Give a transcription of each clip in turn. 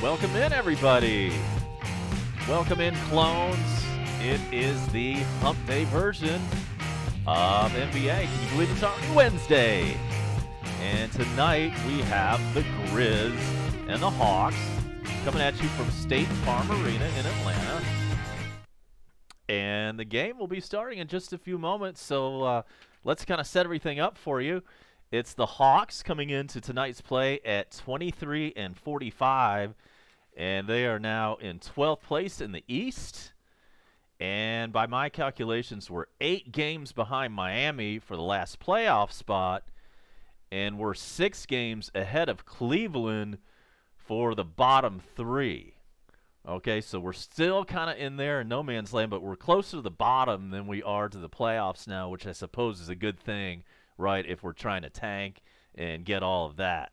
Welcome in, everybody. Welcome in, clones. It is the hump day version of NBA. Can you believe it's already Wednesday? And tonight we have the Grizz and the Hawks coming at you from State Farm Arena in Atlanta. And the game will be starting in just a few moments, so let's kind of set everything up for you. It's the Hawks coming into tonight's play at 23-45, and they are now in 12th place in the East. And by my calculations, we're 8 games behind Miami for the last playoff spot, and we're 6 games ahead of Cleveland for the bottom 3. Okay, so we're still kind of in there in no man's land, but we're closer to the bottom than we are to the playoffs now, which I suppose is a good thing, right, if we're trying to tank and get all of that,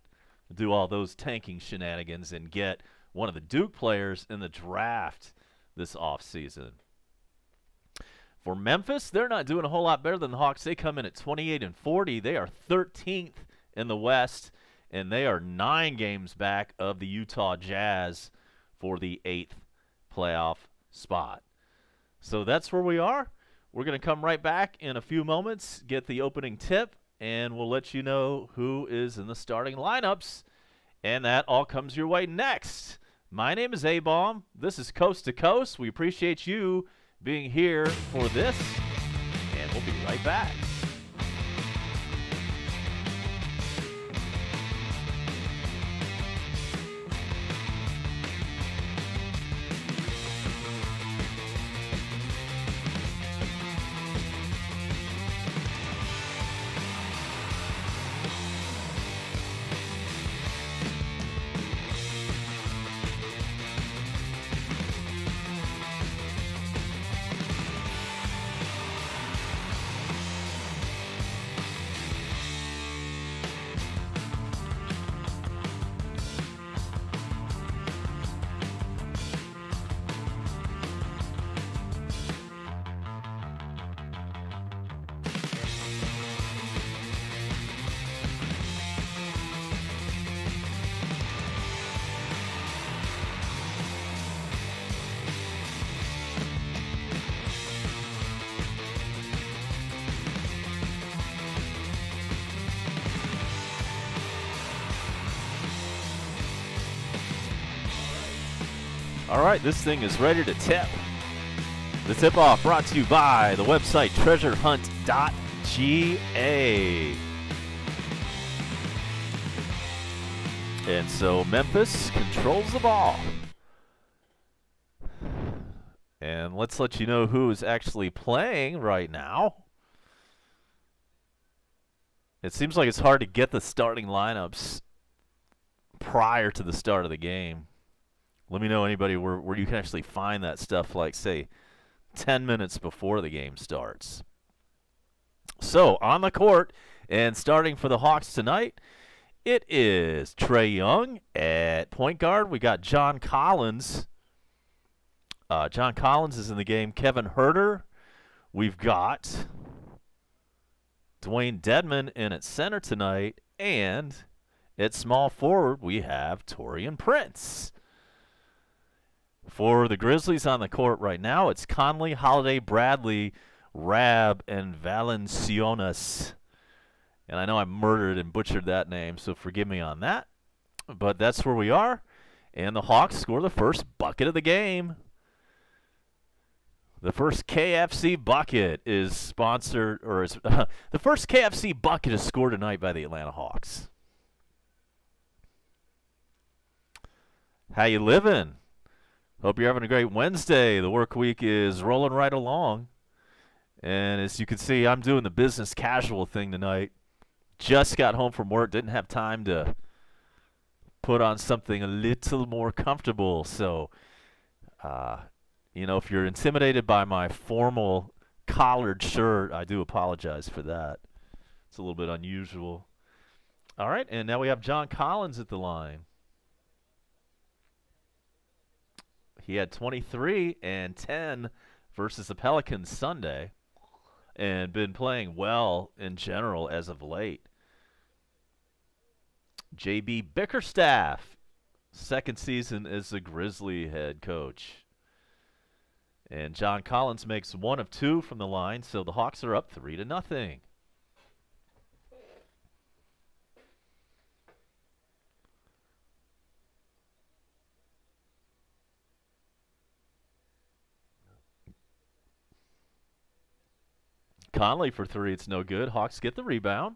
do all those tanking shenanigans and get one of the Duke players in the draft this offseason. For Memphis, they're not doing a whole lot better than the Hawks. They come in at 28-40. They are 13th in the West, and they are 9 games back of the Utah Jazz for the 8th playoff spot. So that's where we are. We're going to come right back in a few moments, get the opening tip, and we'll let you know who is in the starting lineups. And that all comes your way next. My name is A-Bomb. This is Coast to Coast. We appreciate you being here for this, and we'll be right back. All right, this thing is ready to tip. The tip-off brought to you by the website treasurehunt.ga. And so Memphis controls the ball. And let's let you know who is actually playing right now. It seems like it's hard to get the starting lineups prior to the start of the game. Let me know anybody where you can actually find that stuff, like, say, 10 minutes before the game starts. So, on the court, and starting for the Hawks tonight, it is Trae Young at point guard. We got John Collins. John Collins is in the game. Kevin Huerter. We've got Dwayne Dedmon in at center tonight. And at small forward, we have Taurean Prince. For the Grizzlies on the court right now, it's Conley, Holiday, Bradley, Rab, and Valanciunas. And I know I murdered and butchered that name, so forgive me on that. But that's where we are. And the Hawks score the first bucket of the game. The first KFC bucket is sponsored, or is, the first KFC bucket is scored tonight by the Atlanta Hawks. How you living? Hope you're having a great Wednesday. The work week is rolling right along. And as you can see, I'm doing the business casual thing tonight. Just got home from work. Didn't have time to put on something a little more comfortable. So, you know, if you're intimidated by my formal collared shirt, I do apologize for that. It's a little bit unusual. All right, and now we have John Collins at the line. He had 23 and 10 versus the Pelicans Sunday and been playing well in general as of late. J.B. Bickerstaff second season as the Grizzly head coach. And John Collins makes 1 of 2 from the line, so the Hawks are up 3-0. Conley for 3, it's no good. Hawks get the rebound.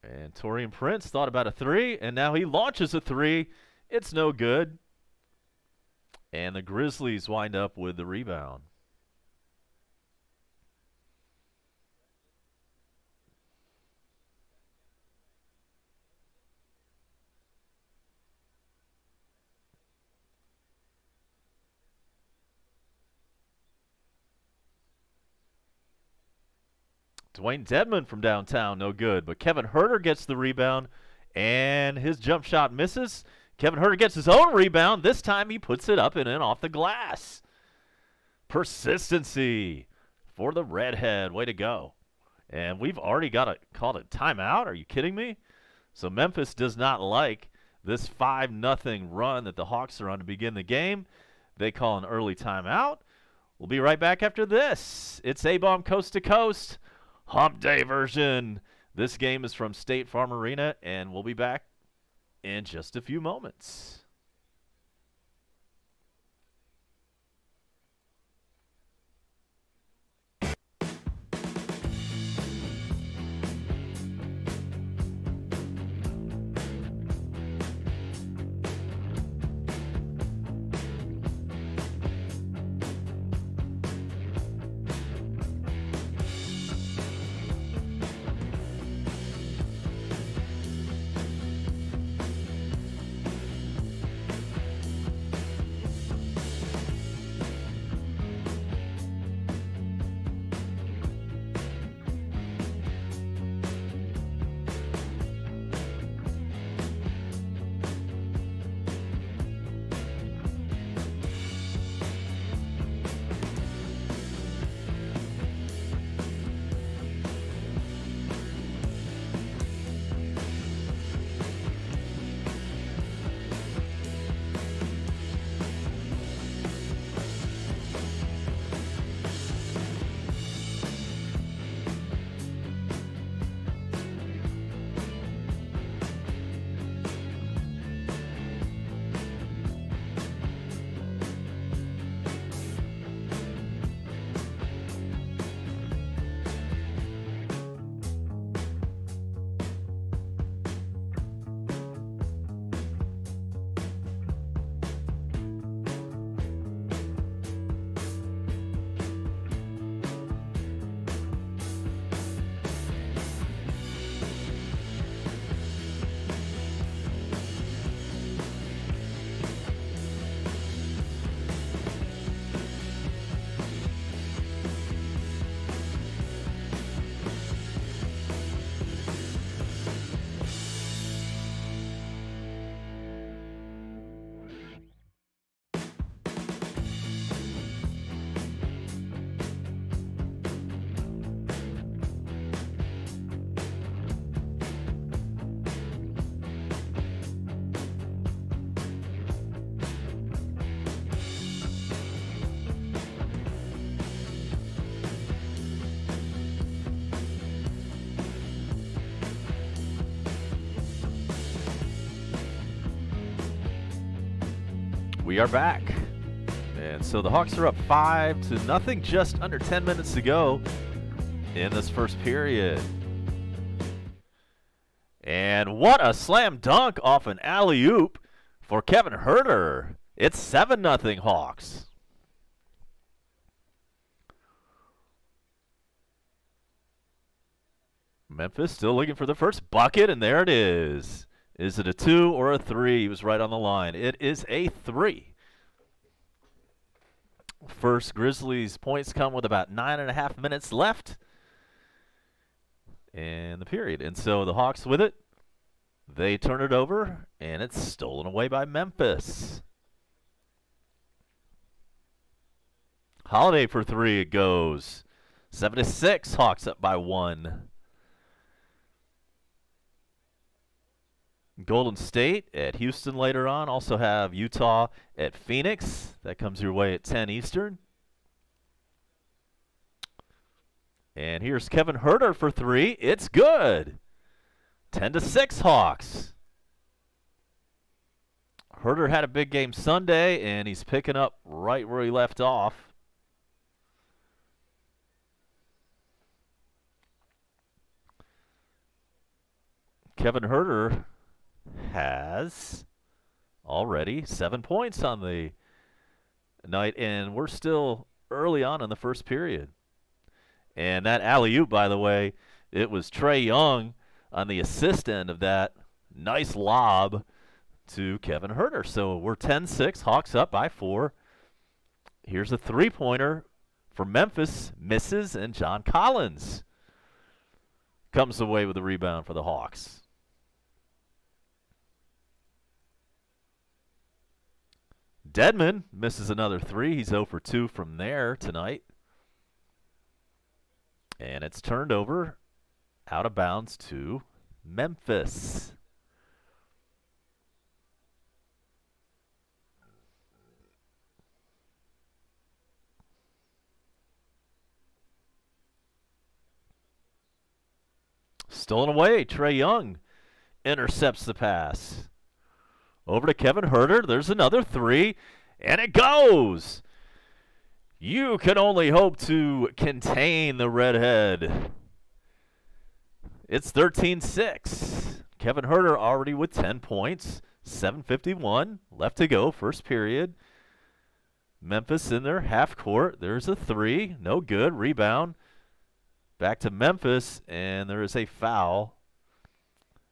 And Taurean Prince thought about a 3, and now he launches a 3. It's no good. And the Grizzlies wind up with the rebound. Dwayne Dedmon from downtown, no good. But Kevin Huerter gets the rebound, and his jump shot misses. Kevin Huerter gets his own rebound. This time he puts it up and in off the glass. Persistency for the redhead. Way to go. And we've already called a timeout. Are you kidding me? So Memphis does not like this 5-0 run that the Hawks are on to begin the game. They call an early timeout. We'll be right back after this. It's A-Bomb Coast to Coast. Hump Day version. This game is from State Farm Arena, and we'll be back in just a few moments. We are back. And so the Hawks are up 5-0, just under 10 minutes to go in this first period. And what a slam dunk off an alley-oop for Kevin Huerter. It's 7-0 Hawks. Memphis still looking for the first bucket, and there it is. Is it a 2 or a 3? He was right on the line. It is a 3. First Grizzlies points come with about 9.5 minutes left in the period. And so the Hawks with it. They turn it over, and it's stolen away by Memphis. Holiday for 3, it goes. 7-6, Hawks up by 1. Golden State at Houston later on. Also have Utah at Phoenix. That comes your way at 10 Eastern. And here's Kevin Huerter for 3. It's good. 10-6 Hawks. Huerter had a big game Sunday, and he's picking up right where he left off. Kevin Huerter has already 7 points on the night, and we're still early on in the first period. And that alley-oop, by the way, it was Trae Young on the assist end of that. Nice lob to Kevin Huerter. So we're 10-6, Hawks up by 4. Here's a three-pointer for Memphis, misses, and John Collins comes away with the rebound for the Hawks. Dedmon misses another 3. He's 0 for 2 from there tonight. And it's turned over out of bounds to Memphis. Stolen away. Trae Young intercepts the pass. Over to Kevin Huerter. There's another 3. And it goes. You can only hope to contain the redhead. It's 13-6. Kevin Huerter already with 10 points. 7:51 left to go, first period. Memphis in their half court. There's a 3. No good. Rebound. Back to Memphis, and there is a foul.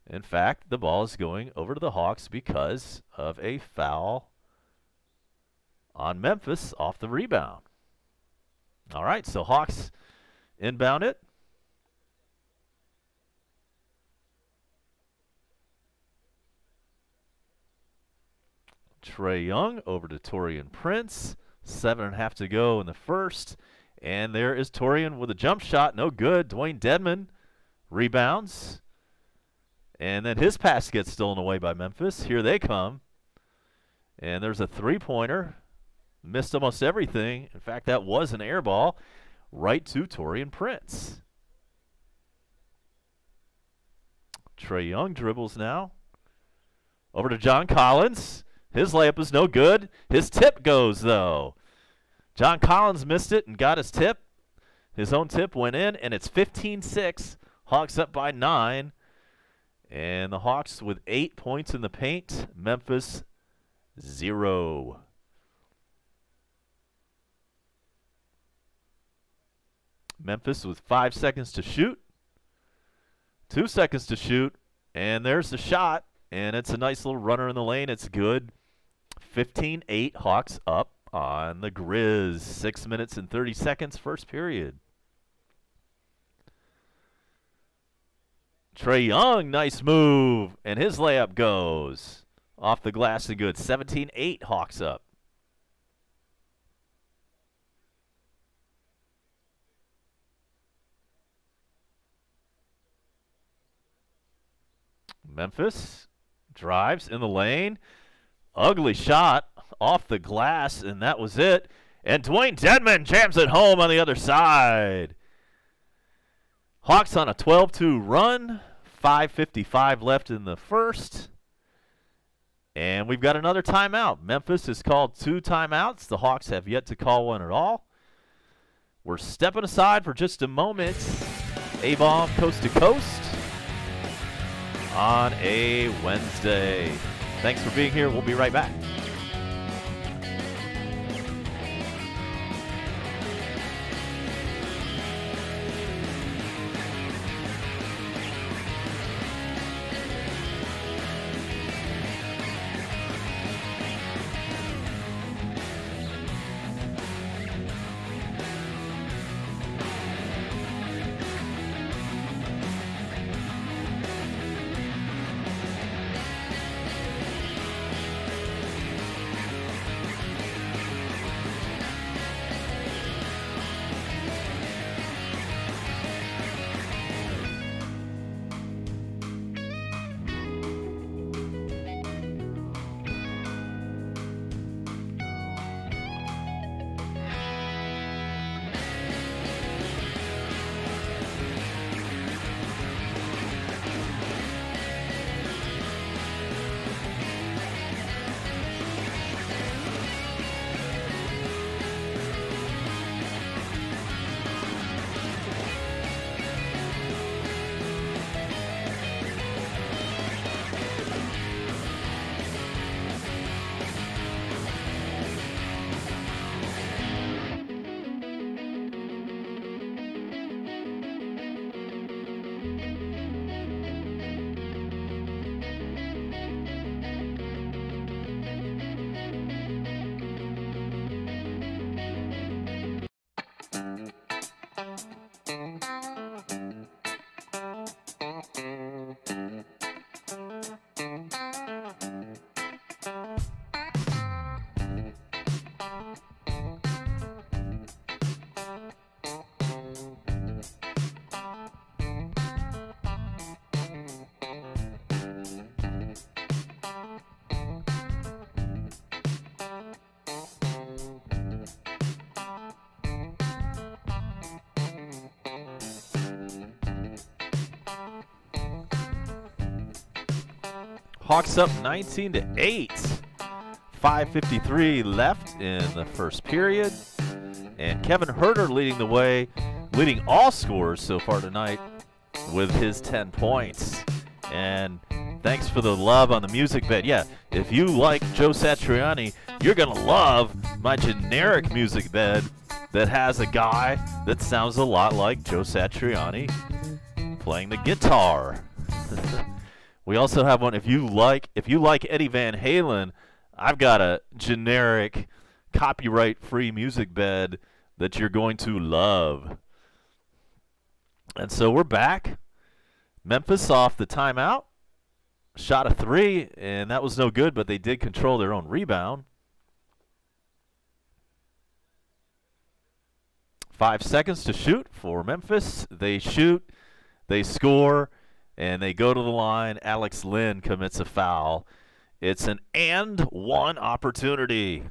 In fact, the ball is going over to the Hawks because of a foul on Memphis off the rebound. All right, so Hawks inbound it. Trae Young over to Taurean Prince. 7.5 to go in the first. And there is Taurean with a jump shot. No good. Dwayne Dedmon rebounds. And then his pass gets stolen away by Memphis. Here they come. And there's a three-pointer. Missed almost everything. In fact, that was an air ball right to Taurean Prince. Trae Young dribbles now. Over to John Collins. His layup is no good. His tip goes, though. John Collins missed it and got his tip. His own tip went in, and it's 15-6. Hawks up by 9. And the Hawks with 8 points in the paint. Memphis, 0. Memphis with 5 seconds to shoot. 2 seconds to shoot. And there's the shot. And it's a nice little runner in the lane. It's good. 15-8. Hawks up on the Grizz. 6 minutes and 30 seconds, first period. Trae Young, nice move. And his layup goes off the glass and good. 17-8. Hawks up. Memphis drives in the lane. Ugly shot off the glass, and that was it. And Dwayne Dedmon jams it home on the other side. Hawks on a 12-2 run. 5:55 left in the first. And we've got another timeout. Memphis has called 2 timeouts. The Hawks have yet to call one at all. We're stepping aside for just a moment. A-bomb coast to coast on a Wednesday. Thanks for being here. We'll be right back. Hawks up 19-8. 5:53 left in the first period. And Kevin Herter leading the way, leading all scorers so far tonight with his 10 points. And thanks for the love on the music bed. Yeah, if you like Joe Satriani, you're going to love my generic music bed that has a guy that sounds a lot like Joe Satriani playing the guitar. We also have one, if you like Eddie Van Halen, I've got a generic copyright-free music bed that you're going to love. And so we're back. Memphis off the timeout. Shot a 3, and that was no good, but they did control their own rebound. 5 seconds to shoot for Memphis. They shoot, they score, and they go to the line. Alex Lynn commits a foul. It's an and one opportunity.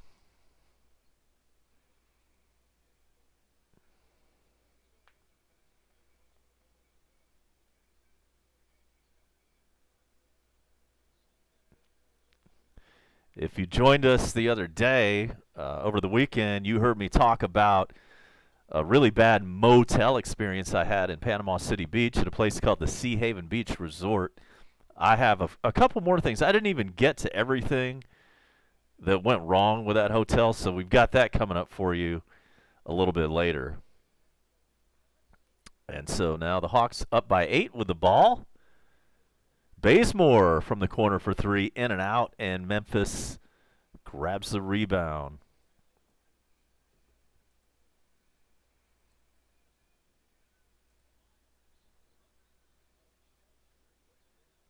If you joined us the other day, over the weekend, you heard me talk about a really bad motel experience I had in Panama City Beach at a place called the Sea Haven Beach Resort. I have a couple more things. I didn't even get to everything that went wrong with that hotel, so we've got that coming up for you a little bit later. And so now the Hawks up by 8 with the ball. Bazemore from the corner for 3, in and out, and Memphis grabs the rebound.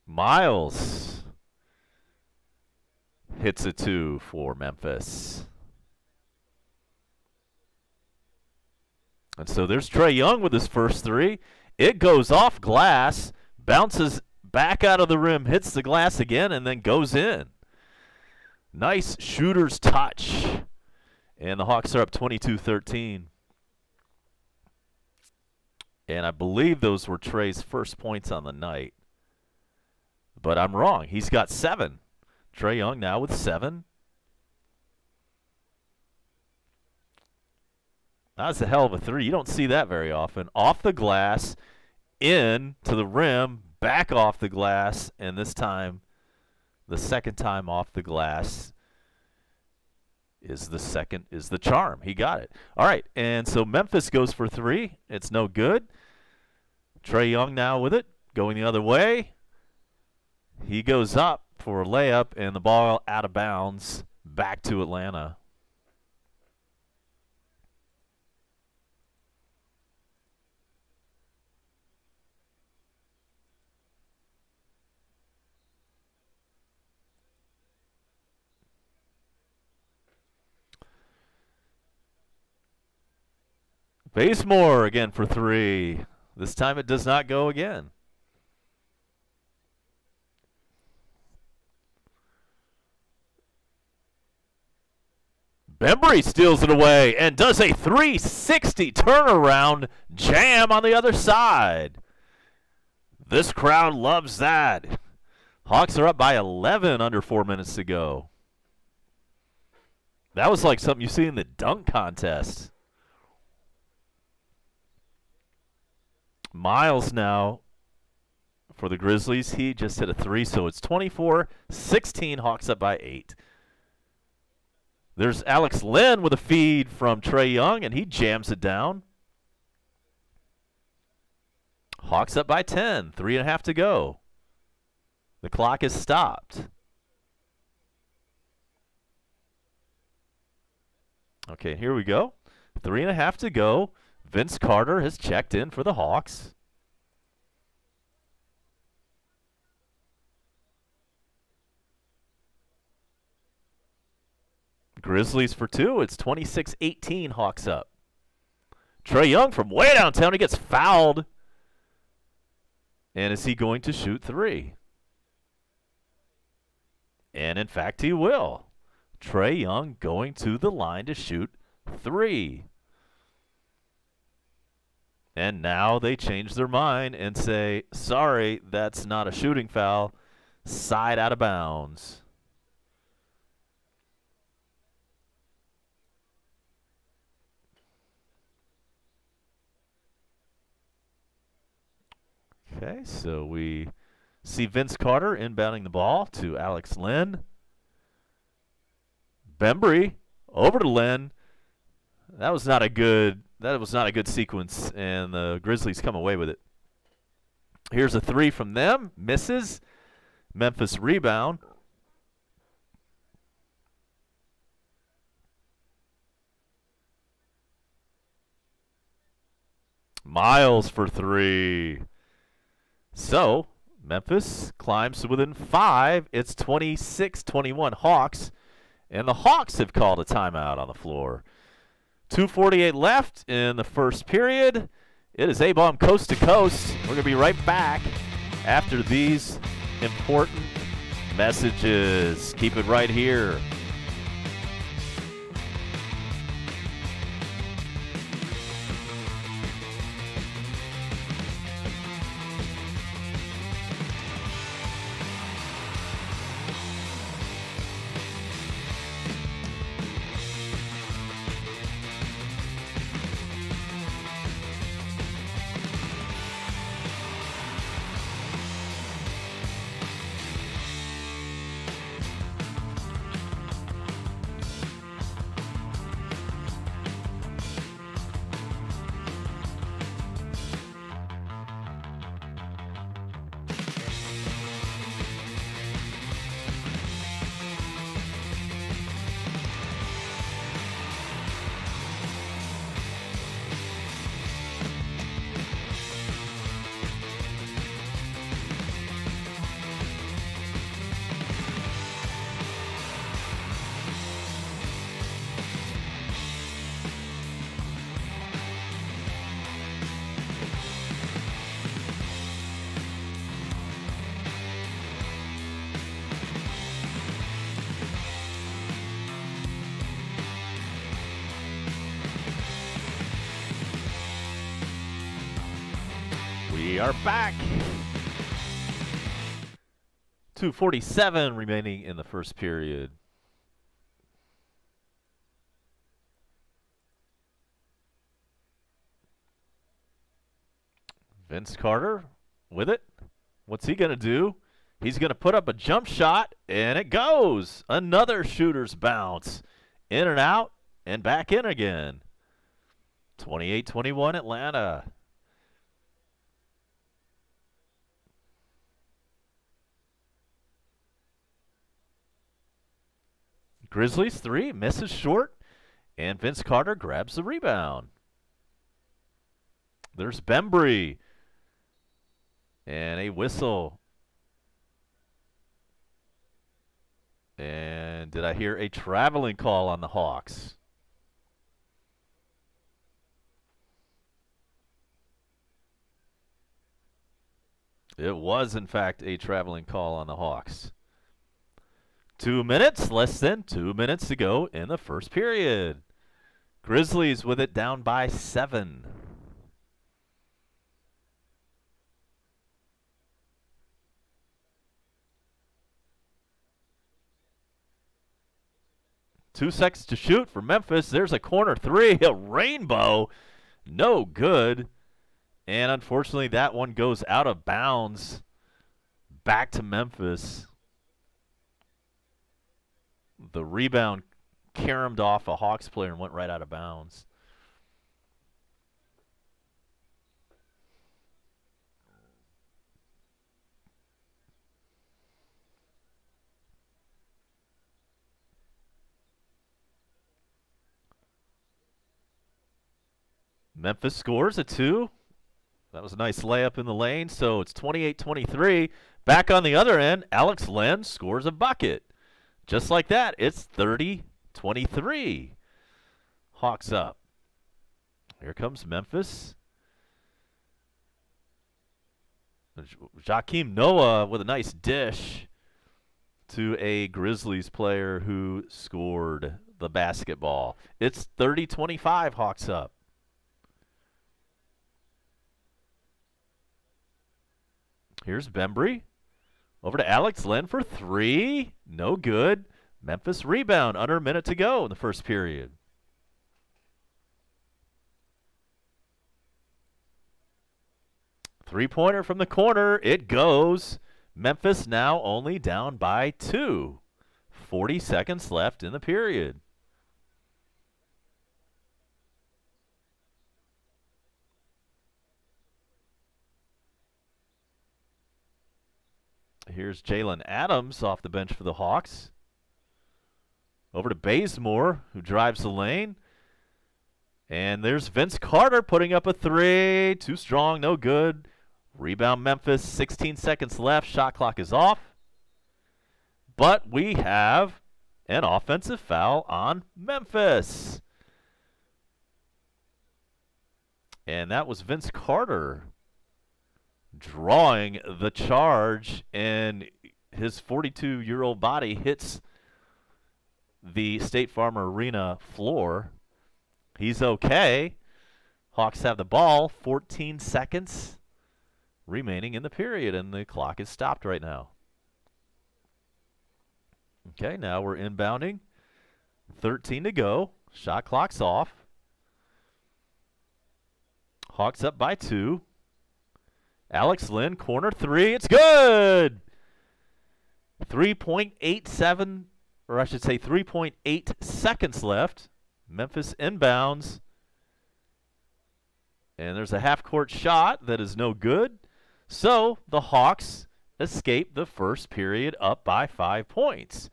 Miles hits a 2 for Memphis. And so there's Trae Young with his first 3. It goes off glass, bounces back out of the rim, hits the glass again, and then goes in. Nice shooter's touch. And the Hawks are up 22-13. And I believe those were Trae's first points on the night. But I'm wrong. He's got 7. Trae Young now with 7. That's a hell of a 3. You don't see that very often. Off the glass, in to the rim, back off the glass, and this time, the second time off the glass is the charm. He got it. All right, and so Memphis goes for 3. It's no good. Trae Young now with it, going the other way. He goes up for a layup, and the ball out of bounds, back to Atlanta. Bazemore again for 3. This time it does not go again. Bembry steals it away and does a 360 turnaround jam on the other side. This crowd loves that. Hawks are up by 11 under 4 minutes to go. That was like something you see in the dunk contest. Miles now for the Grizzlies. He just hit a 3, so it's 24-16. Hawks up by 8. There's Alex Lynn with a feed from Trae Young, and he jams it down. Hawks up by 10. 3.5 to go. The clock is stopped. Okay, here we go. 3.5 to go. Vince Carter has checked in for the Hawks. Grizzlies for 2. It's 26-18. Hawks up. Trae Young from way downtown. He gets fouled. And is he going to shoot 3? And in fact, he will. Trae Young going to the line to shoot 3. And now they change their mind and say, sorry, that's not a shooting foul. Side out of bounds. Okay, so we see Vince Carter inbounding the ball to Alex Lynn. Bembry over to Lynn. That was not a good sequence, and the Grizzlies come away with it. Here's a three from them. Misses. Memphis rebound. Miles for three. So, Memphis climbs to within 5. It's 26-21 Hawks, and the Hawks have called a timeout on the floor. 2:48 left in the first period. It is A-Bomb coast to coast. We're going to be right back after these important messages. Keep it right here. We are back. 2:47 remaining in the first period. Vince Carter with it. What's he going to do? He's going to put up a jump shot, and it goes. Another shooter's bounce. In and out, and back in again. 28-21 Atlanta. Grizzlies 3, misses short, and Vince Carter grabs the rebound. There's Bembry, and a whistle. And did I hear a traveling call on the Hawks? It was, in fact, a traveling call on the Hawks. 2 minutes, less than 2 minutes to go in the first period. Grizzlies with it down by 7. Two seconds to shoot for Memphis. There's a corner three, a rainbow. No good. And unfortunately, that one goes out of bounds. Back to Memphis. The rebound caromed off a Hawks player and went right out of bounds. Memphis scores a 2. That was a nice layup in the lane, so it's 28-23. Back on the other end, Alex Len scores a bucket. Just like that, it's 30-23. Hawks up. Here comes Memphis. Joakim Noah with a nice dish to a Grizzlies player who scored the basketball. It's 30-25, Hawks up. Here's Bembry Over to Alex Len for three. No good. Memphis rebound. Under a minute to go in the first period. Three-pointer from the corner. It goes. Memphis now only down by 2. 40 seconds left in the period. Here's Jalen Adams off the bench for the Hawks. Over to Bazemore, who drives the lane. And there's Vince Carter putting up a three. Too strong, no good. Rebound Memphis, 16 seconds left. Shot clock is off. But we have an offensive foul on Memphis. And that was Vince Carter drawing the charge, and his 42-year-old body hits the State Farm Arena floor. He's okay. Hawks have the ball. 14 seconds remaining in the period, and the clock is stopped right now. Okay, now we're inbounding. 13 to go. Shot clock's off. Hawks up by 2. Alex Len, corner three. It's good! 3.87, or I should say 3.8 seconds left. Memphis inbounds. And there's a half-court shot that is no good. So the Hawks escape the first period up by 5 points.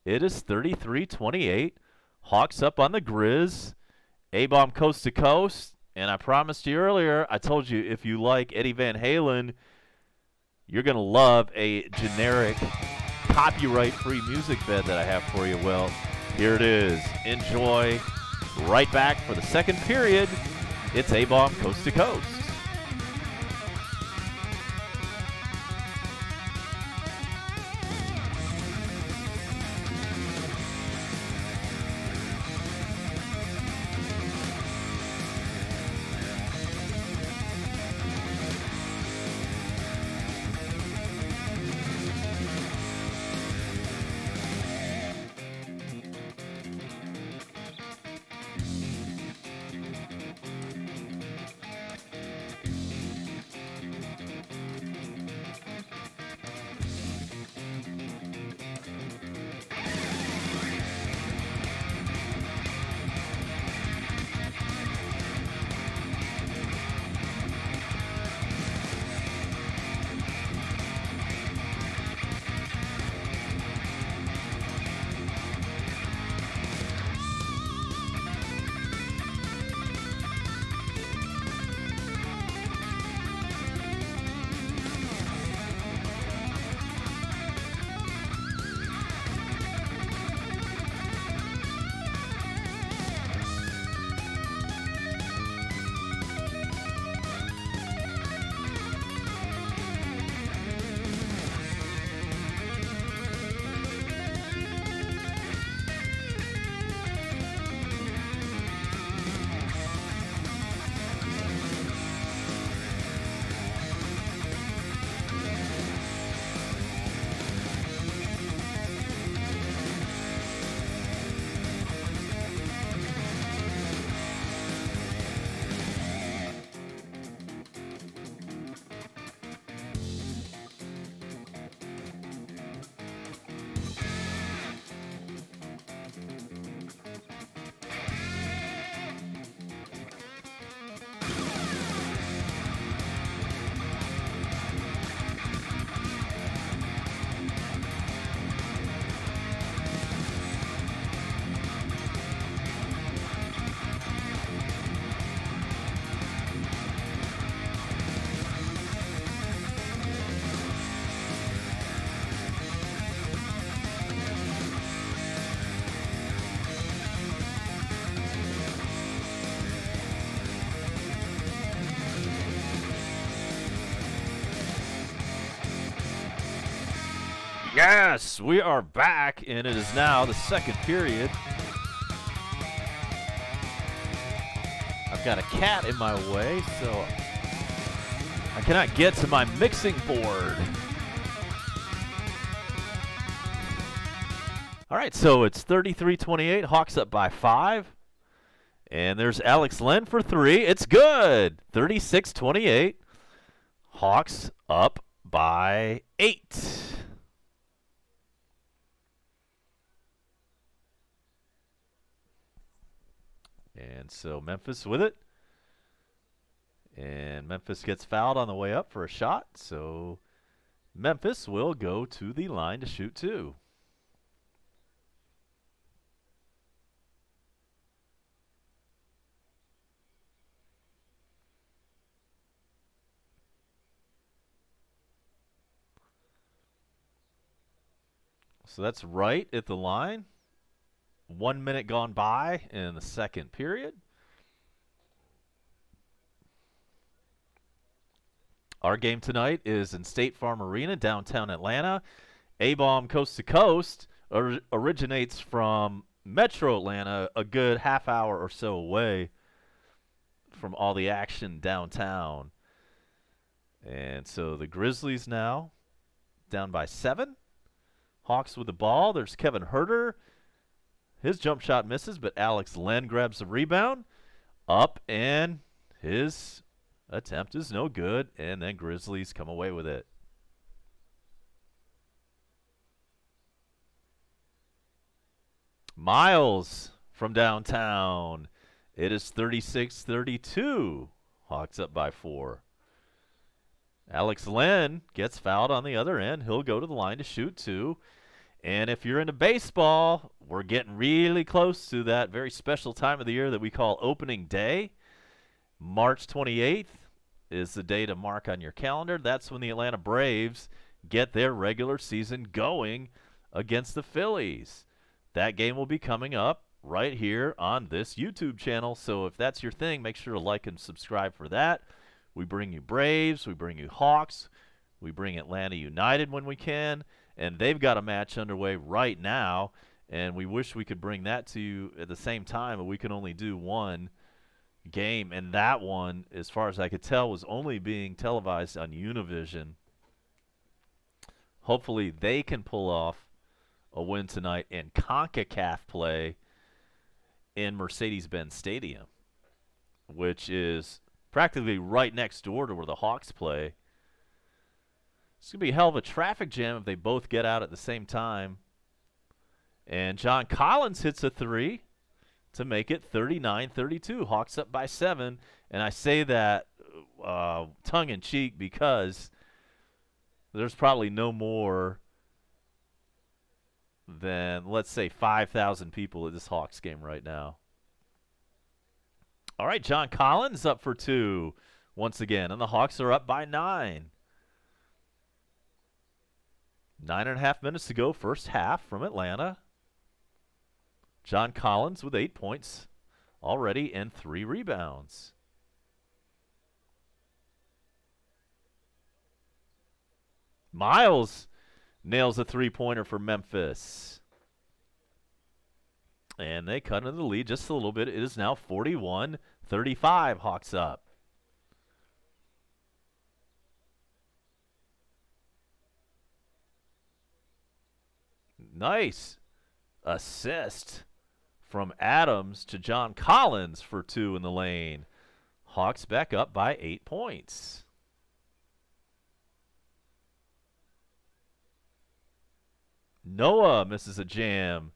It is 33-28. Hawks up on the Grizz. A-bomb coast to coast. And I promised you earlier, I told you if you like Eddie Van Halen, you're going to love a generic copyright-free music bed that I have for you. Well, here it is. Enjoy. Right back for the second period. It's A-bomb coast to coast. Yes, we are back, and it is now the second period. I've got a cat in my way, so I cannot get to my mixing board. All right, so it's 33-28. Hawks up by 5. And there's Alex Len for 3. It's good. 36-28. Hawks up by 8. And so Memphis with it. And Memphis gets fouled on the way up for a shot. So Memphis will go to the line to shoot 2. So that's right at the line. 1 minute gone by in the second period. Our game tonight is in State Farm Arena, downtown Atlanta. A-Bomb Coast to Coast originates from Metro Atlanta, a good half hour or so away from all the action downtown. And so the Grizzlies now down by 7. Hawks with the ball. There's Kevin Herter. His jump shot misses, but Alex Len grabs the rebound. Up, and his attempt is no good, and then Grizzlies come away with it. Miles from downtown. It is 36-32. Hawks up by 4. Alex Len gets fouled on the other end. He'll go to the line to shoot 2. And if you're into baseball, we're getting really close to that very special time of the year that we call opening day. March 28th is the day to mark on your calendar. That's when the Atlanta Braves get their regular season going against the Phillies. That game will be coming up right here on this YouTube channel. So if that's your thing, make sure to like and subscribe for that. We bring you Braves, we bring you Hawks, we bring Atlanta United when we can, and they've got a match underway right now, and we wish we could bring that to you at the same time, but we can only do one game, and that one, as far as I could tell, was only being televised on Univision. Hopefully they can pull off a win tonight in CONCACAF play in Mercedes-Benz Stadium, which is practically right next door to where the Hawks play. It's going to be a hell of a traffic jam if they both get out at the same time. And John Collins hits a 3 to make it 39-32. Hawks up by 7. And I say that tongue-in-cheek because there's probably no more than, let's say, 5,000 people at this Hawks game right now. All right, John Collins up for 2 once again, and the Hawks are up by 9. 9.5 minutes to go, first half from Atlanta. John Collins with 8 points already and 3 rebounds. Miles nails a 3-pointer for Memphis. And they cut into the lead just a little bit. It is now 41-35, Hawks up. Nice assist from Adams to John Collins for 2 in the lane. Hawks back up by 8 points. Noah misses a jam.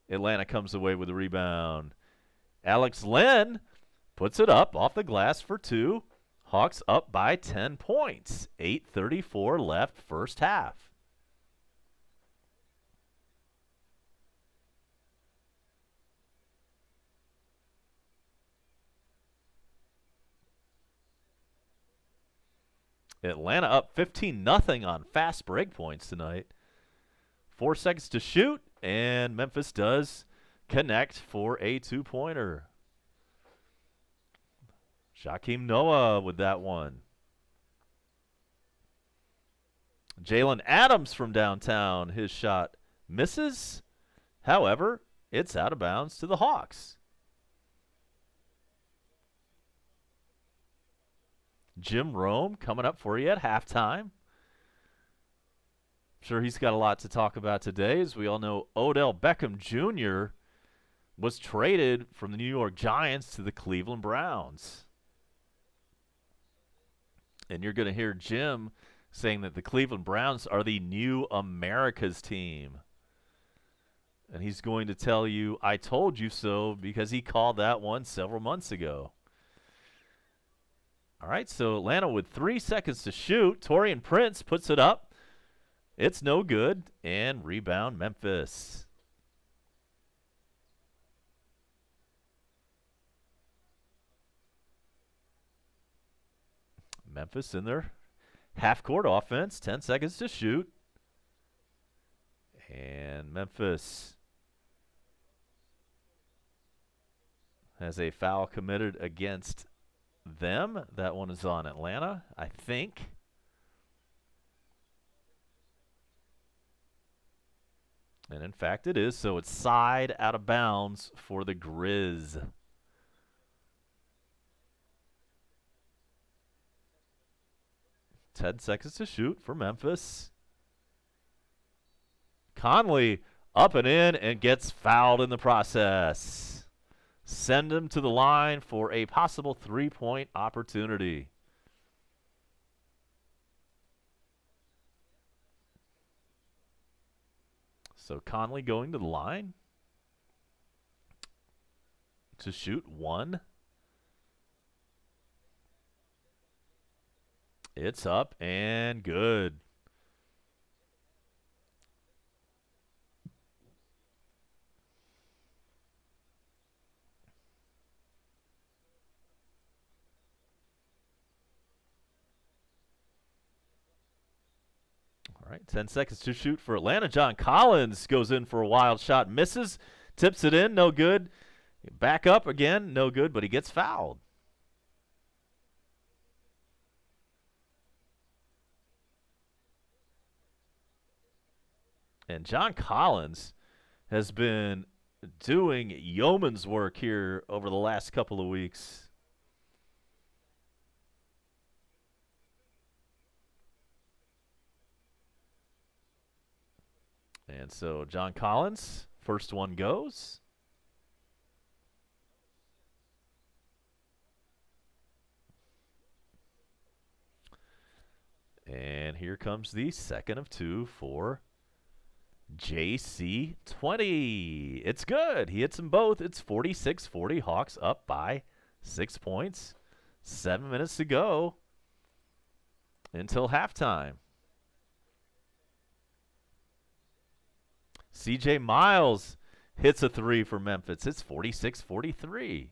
Atlanta comes away with the rebound. Alex Len puts it up off the glass for 2. Hawks up by 10 points. 8:34 left, first half. Atlanta up 15-0 on fast break points tonight. 4 seconds to shoot, and Memphis does connect for a 2-pointer. Shaquem Noah with that one. Jalen Adams from downtown, his shot misses. However, it's out of bounds to the Hawks. Jim Rome coming up for you at halftime. sure he's got a lot to talk about today. As we all know, Odell Beckham Jr. was traded from the New York Giants to the Cleveland Browns. And you're going to hear Jim saying that the Cleveland Browns are the new America's team. And he's going to tell you, I told you so, because he called that one several months ago. All right, so Atlanta with 3 seconds to shoot. Taurean Prince puts it up. It's no good. And rebound Memphis. Memphis in their half-court offense. 10 seconds to shoot. And Memphis has a foul committed against them. That one is on Atlanta, I think. And in fact, it is. So it's side out of bounds for the Grizz. Ten seconds to shoot for Memphis. Conley up and in and gets fouled in the process. Send him to the line for a possible three-point opportunity. So Conley going to the line to shoot one. It's up and good. All right, 10 seconds to shoot for Atlanta. John Collins goes in for a wild shot, misses, tips it in, no good. Back up again, no good, but he gets fouled. And John Collins has been doing yeoman's work here over the last couple of weeks. And so John Collins, first one goes. And here comes the second of two for JC20. It's good. He hits them both. It's 46-40. Hawks up by 6 points. 7 minutes to go until halftime. CJ Miles hits a three for Memphis. It's 46-43.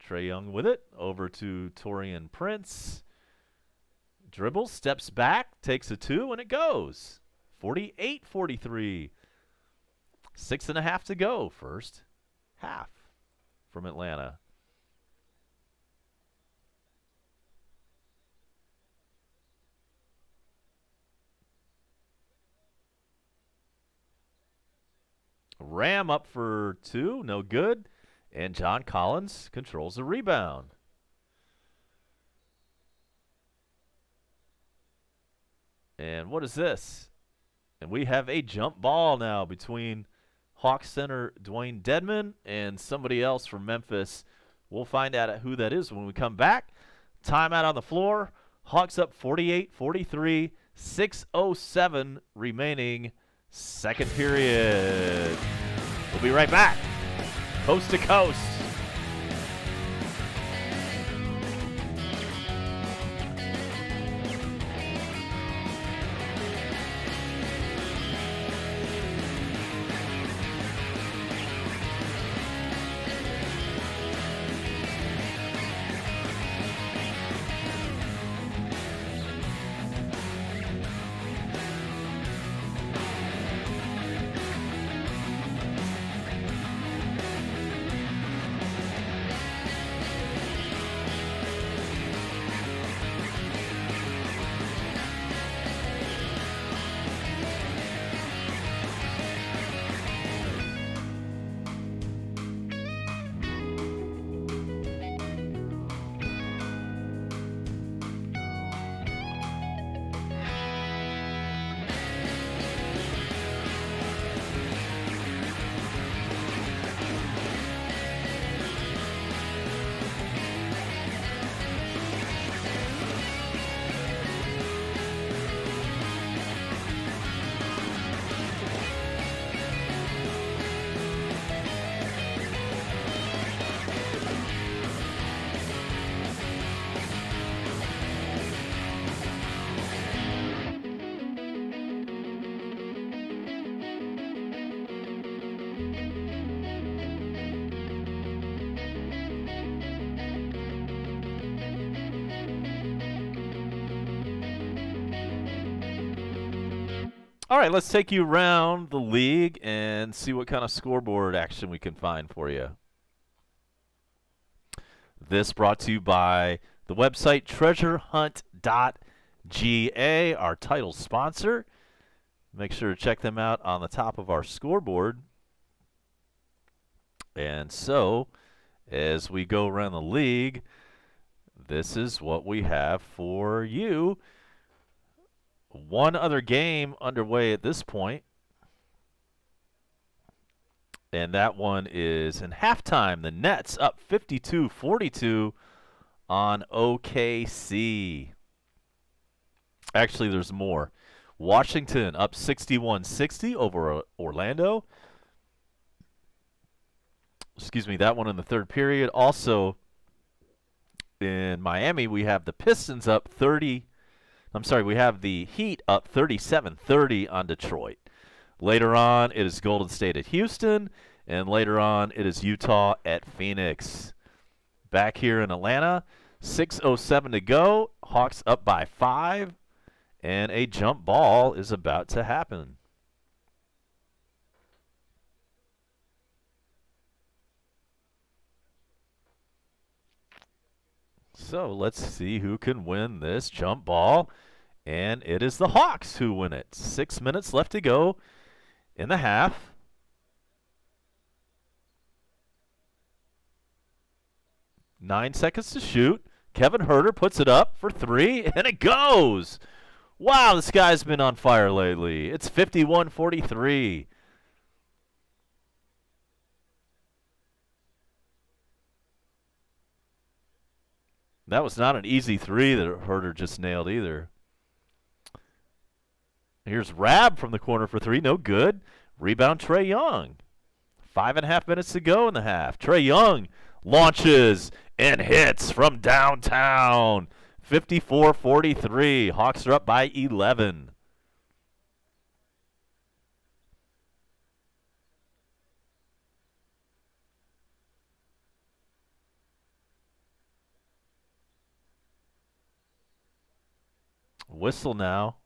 Trae Young with it. Over to Taurean Prince. Dribbles, steps back, takes a two, and it goes. 48-43. 6.5 to go. First half from Atlanta. Ram up for two, no good. And John Collins controls the rebound. And what is this? And we have a jump ball now between Hawks center Dwayne Dedman and somebody else from Memphis. We'll find out who that is when we come back. Timeout on the floor. Hawks up 48-43. 6:07 remaining, second period. We'll be right back. Coast to coast. All right, let's take you around the league and see what kind of scoreboard action we can find for you. This brought to you by the website treasurehunt.ga, our title sponsor. Make sure to check them out on the top of our scoreboard. And so, as we go around the league, this is what we have for you. One other game underway at this point, and that one is in halftime. The Nets up 52-42 on OKC. Actually, there's more. Washington up 61-60 over Orlando. Excuse me, that one in the third period. Also, in Miami, we have the Pistons up 30. I'm sorry, we have the Heat up 37-30 on Detroit. Later on, it is Golden State at Houston, and later on, it is Utah at Phoenix. Back here in Atlanta, 6:07 to go. Hawks up by 5, and a jump ball is about to happen. So let's see who can win this jump ball. And it is the Hawks who win it. 6 minutes left to go in the half. Nine seconds to shoot. Kevin Huerter puts it up for 3, and it goes. Wow, this guy's been on fire lately. It's 51-43. That was not an easy 3 that Huerter just nailed either. Here's Rab from the corner for 3. No good. Rebound, Trae Young. 5.5 minutes to go in the half. Trae Young launches and hits from downtown. 54-43. Hawks are up by 11. Whistle now.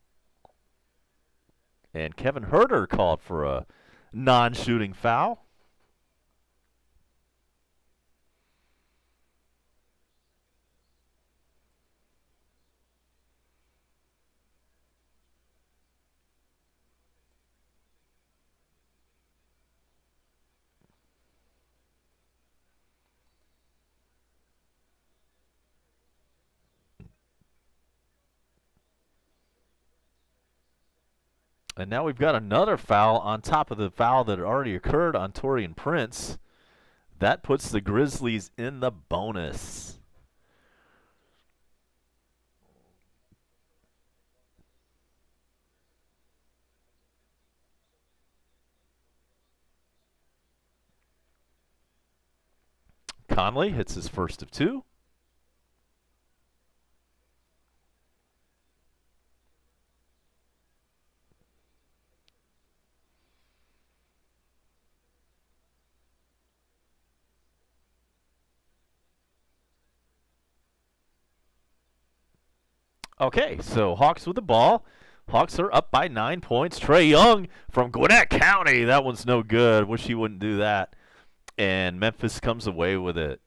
And Kevin Huerter called for a non-shooting foul. And now we've got another foul on top of the foul that had already occurred on Taurean Prince. That puts the Grizzlies in the bonus. Conley hits his first of 2. Okay, so Hawks with the ball. Hawks are up by 9 points. Trae Young from Gwinnett County. That one's no good. Wish he wouldn't do that. And Memphis comes away with it.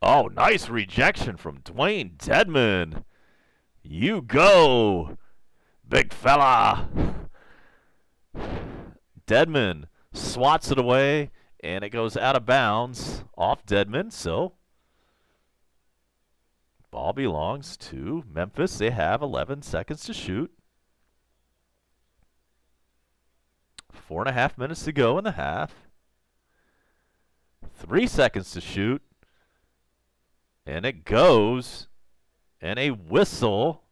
Oh, nice rejection from Dwayne Dedmon. You go, big fella. Dedmon swats it away, and it goes out of bounds off Dedmon. So ball belongs to Memphis. They have 11 seconds to shoot. 4.5 minutes to go in the half. 3 seconds to shoot. And it goes. And a whistle.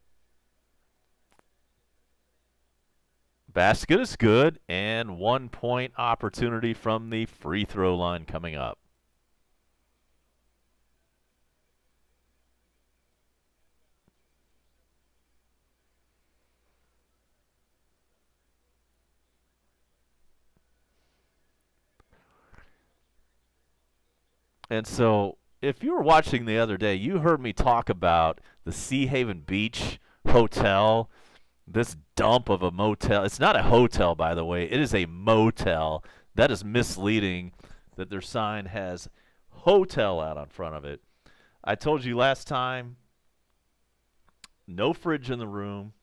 Basket is good. And 1 point opportunity from the free throw line coming up. And so if you were watching the other day, you heard me talk about the Sea Haven Beach Hotel, this dump of a motel. It's not a hotel, by the way. It is a motel. That is misleading that their sign has hotel out on front of it. I told you last time, no fridge in the room,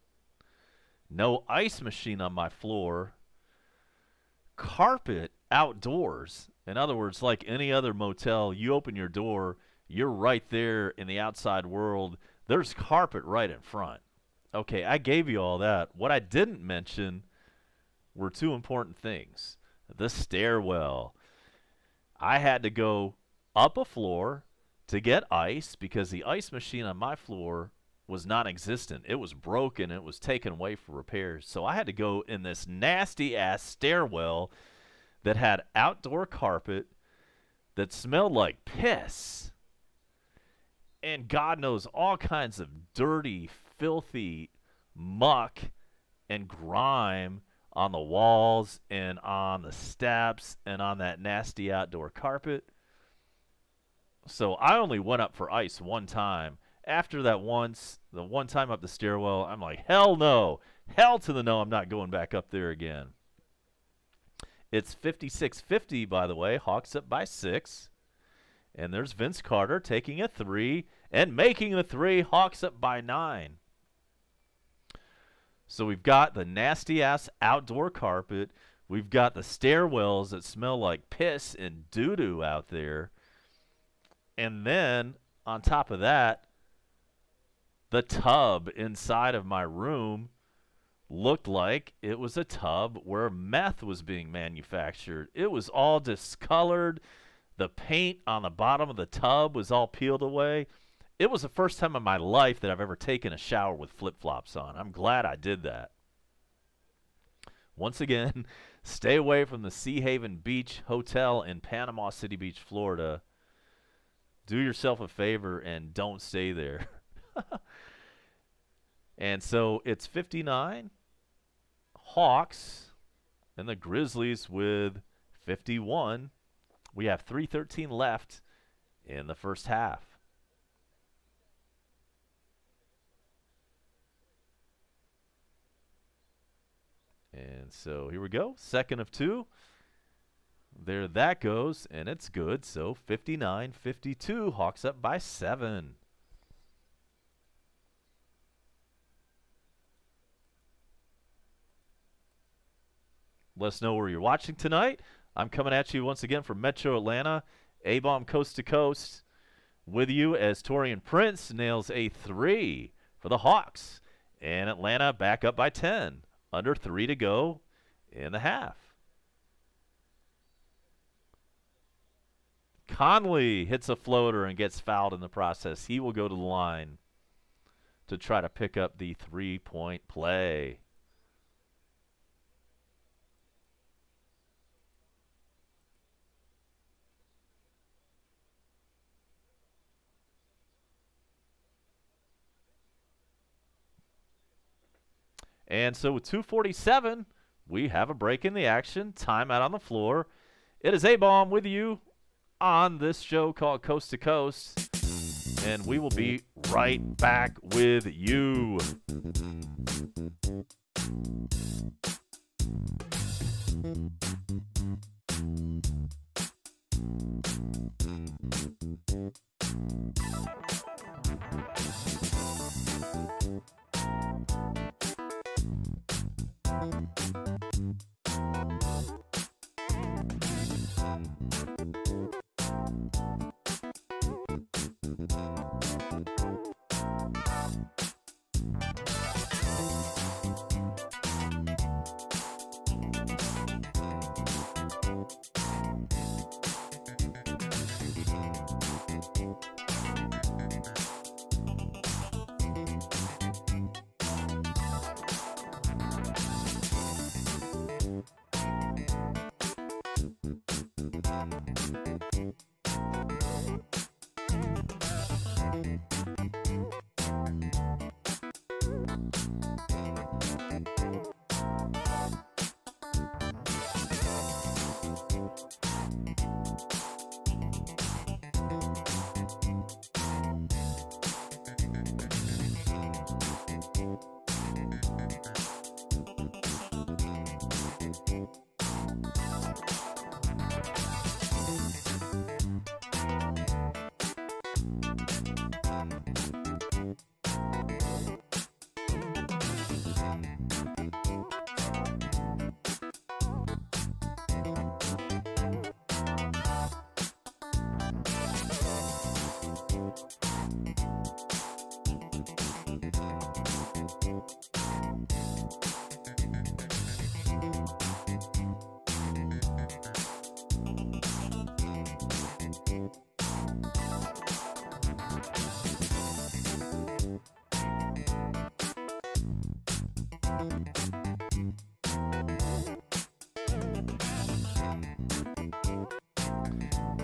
no ice machine on my floor, carpet outdoors. In other words, like any other motel, you open your door, you're right there in the outside world. There's carpet right in front. Okay, I gave you all that. What I didn't mention were two important things. The stairwell. I had to go up a floor to get ice because the ice machine on my floor was non-existent. It was broken. It was taken away for repairs. So I had to go in this nasty-ass stairwell that had outdoor carpet that smelled like piss. And God knows all kinds of dirty, filthy muck and grime on the walls and on the steps and on that nasty outdoor carpet. So I only went up for ice one time. After that the one time up the stairwell, I'm like, hell no. Hell to the no, I'm not going back up there again. It's 56-50, by the way. Hawks up by 6. And there's Vince Carter taking a 3 and making the 3. Hawks up by 9. So we've got the nasty-ass outdoor carpet. We've got the stairwells that smell like piss and doo-doo out there. And then, on top of that, the tub inside of my room looked like it was a tub where meth was being manufactured. It was all discolored. The paint on the bottom of the tub was all peeled away. It was the first time in my life that I've ever taken a shower with flip-flops on. I'm glad I did that. Once again, stay away from the Sea Haven Beach Hotel in Panama City Beach, Florida. Do yourself a favor and don't stay there. And so it's 59. Hawks and the Grizzlies with 51. We have 3:13 left in the first half. And so here we go. Second of 2. There that goes, and it's good. So 59-52. Hawks up by 7. Let us know where you're watching tonight. I'm coming at you once again from Metro Atlanta. A-bomb coast to coast with you as Torian Prince nails a 3 for the Hawks. And Atlanta back up by 10. Under 3 to go in the half. Conley hits a floater and gets fouled in the process. He will go to the line to try to pick up the 3-point play. And so with 2:47, we have a break in the action. Timeout on the floor. It is A-bomb with you on this show called Coast to Coast. And we will be right back with you.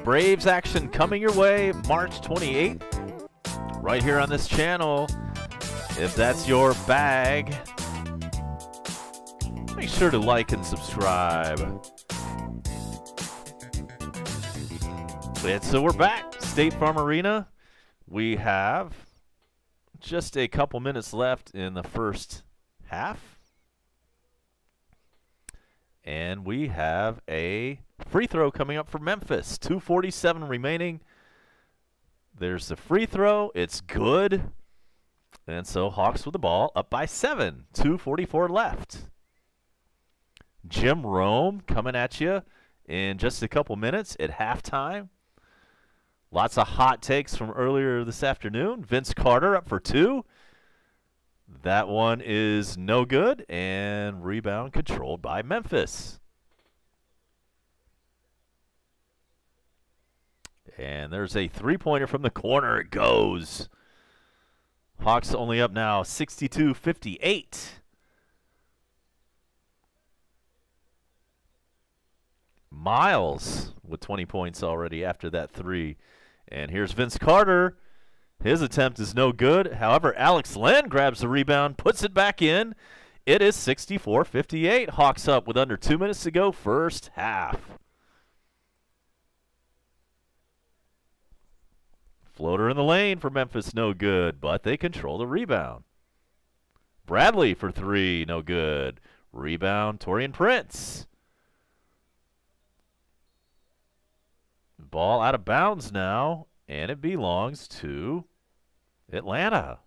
Braves action coming your way March 28th, right here on this channel. If that's your bag, make sure to like and subscribe. And so we're back, State Farm Arena. We have just a couple minutes left in the first half. And we have a free throw coming up for Memphis. 2:47 remaining. There's the free throw. It's good. And so Hawks with the ball up by 7. 2:44 left. Jim Rome coming at you in just a couple minutes at halftime. Lots of hot takes from earlier this afternoon. Vince Carter up for 2. That one is no good, and rebound controlled by Memphis. And there's a three-pointer from the corner. It goes. Hawks only up now 62-58. Miles with 20 points already after that three. And here's Vince Carter. His attempt is no good. However, Alex Len grabs the rebound, puts it back in. It is 64-58. Hawks up with under 2 minutes to go, first half. Floater in the lane for Memphis, no good, but they control the rebound. Bradley for 3, no good. Rebound, Taurean Prince. Ball out of bounds now, and it belongs to Atlanta.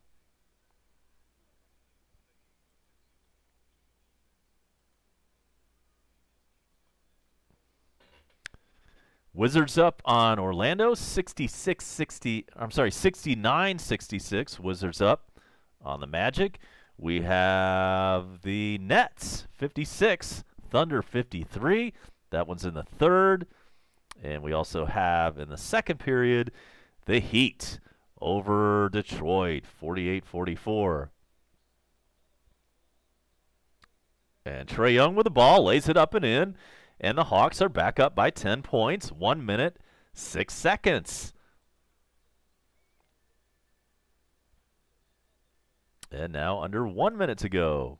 Wizards up on Orlando, 69-66. Wizards up on the Magic. We have the Nets, 56. Thunder, 53. That one's in the third. And we also have, in the second period, the Heat over Detroit, 48-44. And Trae Young with the ball, lays it up and in. And the Hawks are back up by 10 points, 1 minute, 6 seconds. And now under 1 minute to go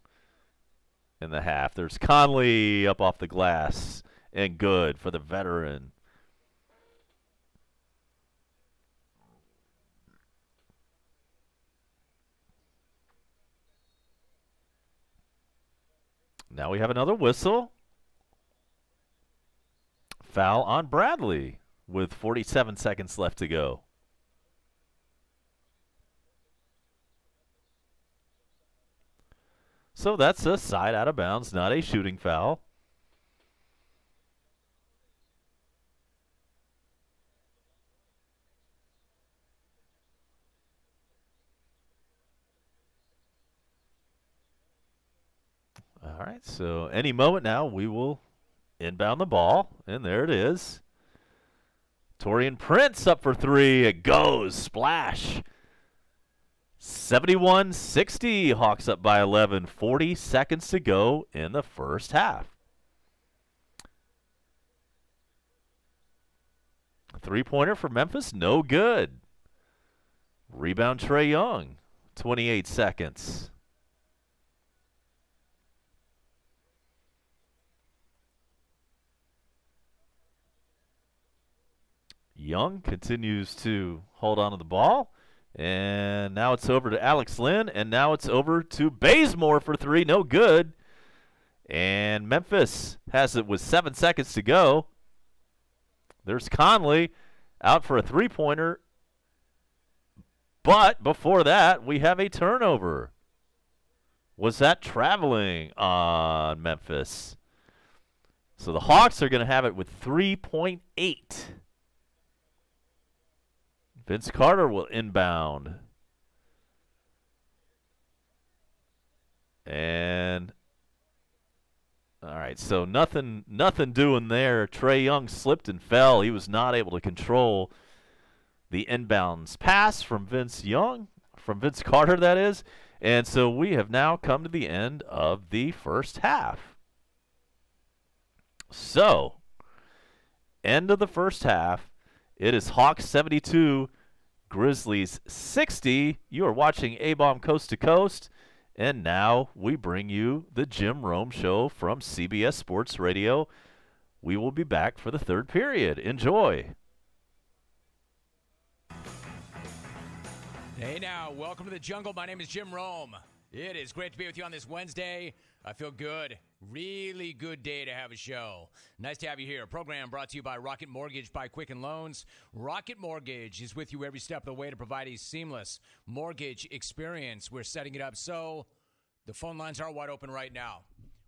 in the half. There's Conley up off the glass, and good for the veteran. Now we have another whistle. Foul on Bradley with 47 seconds left to go. So that's a side out of bounds, not a shooting foul. All right, so any moment now we will inbound the ball, and there it is. Taurean Prince up for 3. It goes. Splash. 71-60. Hawks up by 11. 40 seconds to go in the first half. Three-pointer for Memphis. No good. Rebound Trae Young. 28 seconds. Young continues to hold on to the ball. And now it's over to Alex Len. And now it's over to Bazemore for 3. No good. And Memphis has it with 7 seconds to go. There's Conley out for a three-pointer. But before that, we have a turnover. Was that traveling on Memphis? So the Hawks are going to have it with 3.8. Vince Carter will inbound. And all right, so nothing doing there. Trae Young slipped and fell. He was not able to control the inbounds pass from Vince Carter, that is. And so we have now come to the end of the first half. So, end of the first half. It is Hawks 72, Grizzlies 60. You are watching A-Bomb Coast to Coast. And now we bring you the Jim Rome Show from CBS Sports Radio. We will be back for the third period. Enjoy. Hey now, welcome to the jungle. My name is Jim Rome. It is great to be with you on this Wednesday. I feel good. Really good day to have a show. Nice to have you here. Program brought to you by Rocket Mortgage by Quicken Loans. Rocket Mortgage is with you every step of the way to provide a seamless mortgage experience. We're setting it up so the phone lines are wide open right now.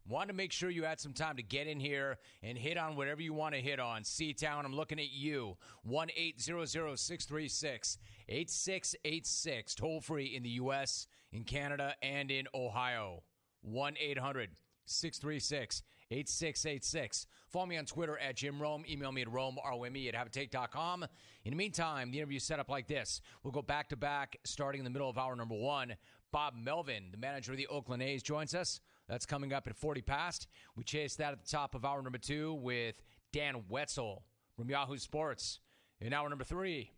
Want to make sure you had some time to get in here and hit on whatever you want to hit on. C-Town, I'm looking at you. 1-800-636-8686. Toll free in the U.S., in Canada, and in Ohio. 1-800-636-8686. Follow me on Twitter at Jim Rome. Email me at RomeROME@haveatake.com. In the meantime, the interview set up like this. We'll go back to back starting in the middle of hour number one. Bob Melvin, the manager of the Oakland A's, joins us. That's coming up at 40 past. We chase that at the top of hour number two with Dan Wetzel from Yahoo Sports. In hour number three,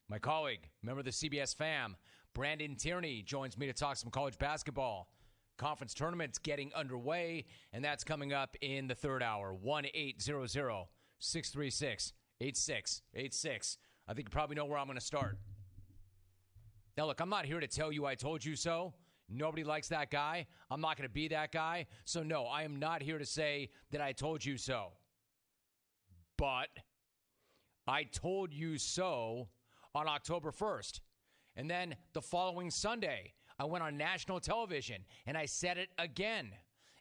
my colleague, member of the CBS fam, Brandon Tierney, joins me to talk some college basketball. Conference tournament's getting underway, and that's coming up in the third hour. 1-800-636-8686. I think you probably know where I'm going to start. Now, look, I'm not here to tell you I told you so. Nobody likes that guy. I'm not going to be that guy. So, no, I am not here to say that I told you so. But I told you so on October 1st. And then the following Sunday, I went on national television, and I said it again.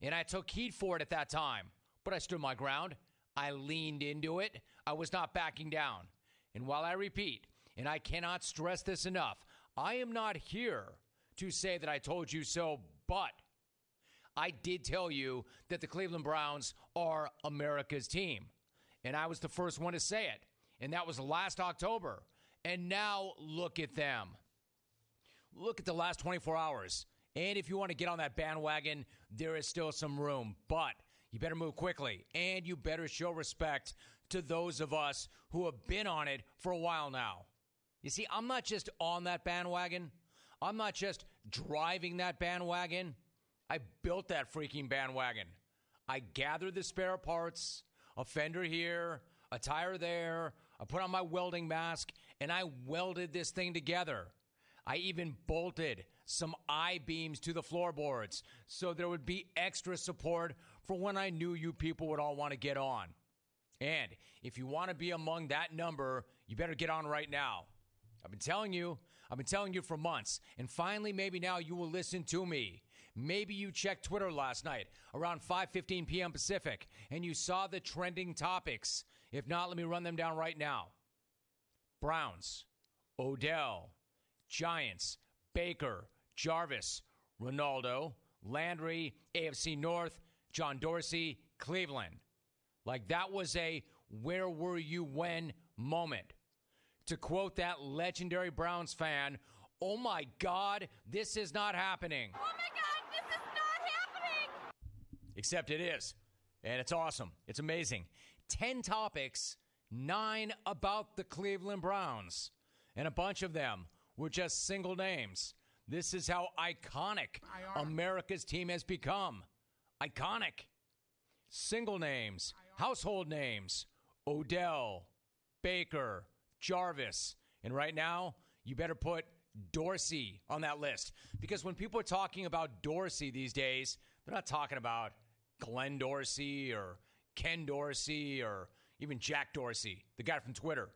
And I took heat for it at that time. But I stood my ground. I leaned into it. I was not backing down. And while I repeat, and I cannot stress this enough, I am not here to say that I told you so, but I did tell you that the Cleveland Browns are America's team. And I was the first one to say it. And that was last October. And now look at them. Look at the last 24 hours. And if you want to get on that bandwagon, there is still some room. But you better move quickly. And you better show respect to those of us who have been on it for a while now. You see, I'm not just on that bandwagon. I'm not just driving that bandwagon. I built that freaking bandwagon. I gathered the spare parts, a fender here, a tire there. I put on my welding mask, and I welded this thing together. I even bolted some I-beams to the floorboards so there would be extra support for when I knew you people would all want to get on. And if you want to be among that number, you better get on right now. I've been telling you for months, and finally maybe now you will listen to me. Maybe you checked Twitter last night around 5:15 p.m. Pacific, and you saw the trending topics. If not, let me run them down right now. Browns, Odell, Giants, Baker, Jarvis, Ronaldo, Landry, AFC North, John Dorsey, Cleveland. Like that was a where were you when moment. To quote that legendary Browns fan, oh my God, this is not happening. Oh my God, this is not happening. Except it is. And it's awesome. It's amazing. 10 topics, 9 about the Cleveland Browns. And a bunch of them were just single names. This is how iconic America's team has become. Iconic. Single names, household names, Odell, Baker, Jarvis. And right now, you better put Dorsey on that list. Because when people are talking about Dorsey these days, they're not talking about Glenn Dorsey or Ken Dorsey or even Jack Dorsey, the guy from Twitter.